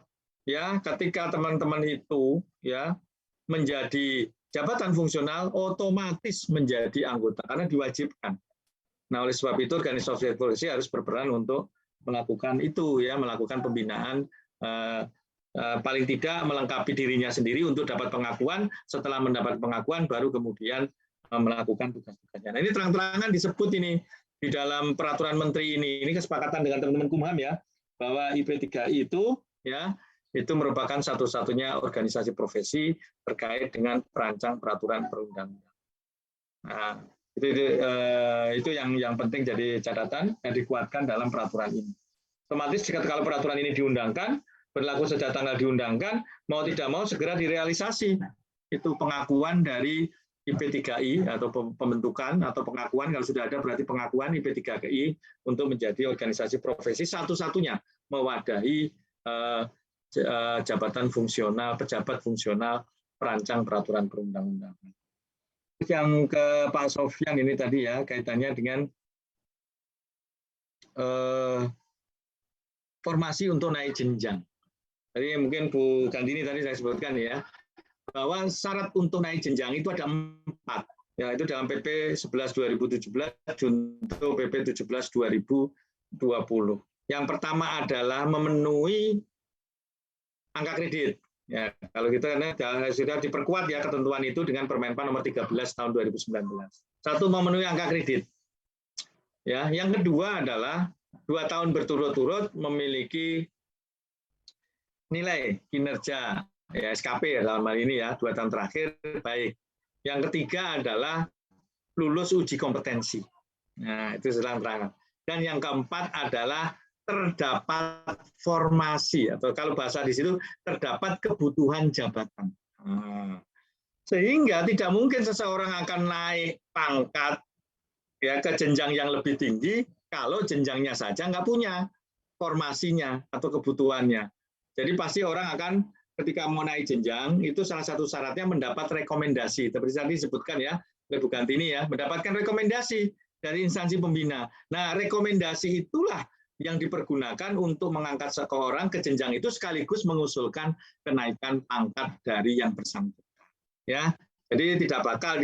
Ya, ketika teman-teman itu ya menjadi jabatan fungsional, otomatis menjadi anggota karena diwajibkan. Nah, oleh sebab itu organisasi profesi harus berperan untuk melakukan itu, ya, melakukan pembinaan, paling tidak melengkapi dirinya sendiri untuk dapat pengakuan. Setelah mendapat pengakuan, baru kemudian melakukan tugas-tugasnya. Nah, ini terang-terangan disebut ini di dalam peraturan menteri ini kesepakatan dengan teman-teman Kumham, ya, bahwa IP3I itu, ya, itu merupakan satu-satunya organisasi profesi terkait dengan perancang peraturan perundang-undangan. Nah, itu yang penting jadi catatan yang dikuatkan dalam peraturan ini. Otomatis kalau peraturan ini diundangkan, berlaku sejak tanggal diundangkan, mau tidak mau segera direalisasi. Itu pengakuan dari IP3I atau pembentukan atau pengakuan, kalau sudah ada berarti pengakuan IP3I untuk menjadi organisasi profesi satu-satunya mewadahi jabatan fungsional, pejabat fungsional perancang peraturan perundang-undangan. Yang ke Pak Sofyan ini tadi, ya, kaitannya dengan formasi untuk naik jenjang. Jadi mungkin Bu Gandini tadi saya sebutkan, ya, bahwa syarat untuk naik jenjang itu ada 4. Ya, itu dalam PP 11/2017 junto PP 17/2020. Yang pertama adalah memenuhi angka kredit. Ya, kalau kita sudah diperkuat, ya, ketentuan itu dengan Permenpan nomor 13 tahun 2019. 1, memenuhi angka kredit. Ya, yang kedua adalah 2 tahun berturut-turut memiliki nilai kinerja, ya, SKP dalam hal ini, ya, 2 tahun terakhir baik. Yang ketiga adalah lulus uji kompetensi. Nah, itu terang-terangan. Dan yang keempat adalah terdapat formasi, atau kalau bahasa di situ terdapat kebutuhan jabatan. Sehingga tidak mungkin seseorang akan naik pangkat, ya, ke jenjang yang lebih tinggi kalau jenjangnya saja nggak punya formasinya atau kebutuhannya. Jadi pasti orang akan ketika mau naik jenjang itu salah satu syaratnya mendapat rekomendasi. Seperti tadi disebutkan, ya, oleh Bu Gantini, ya, mendapatkan rekomendasi dari instansi pembina. Nah, rekomendasi itulah yang dipergunakan untuk mengangkat seseorang ke jenjang itu sekaligus mengusulkan kenaikan pangkat dari yang bersangkutan. Ya, jadi tidak bakal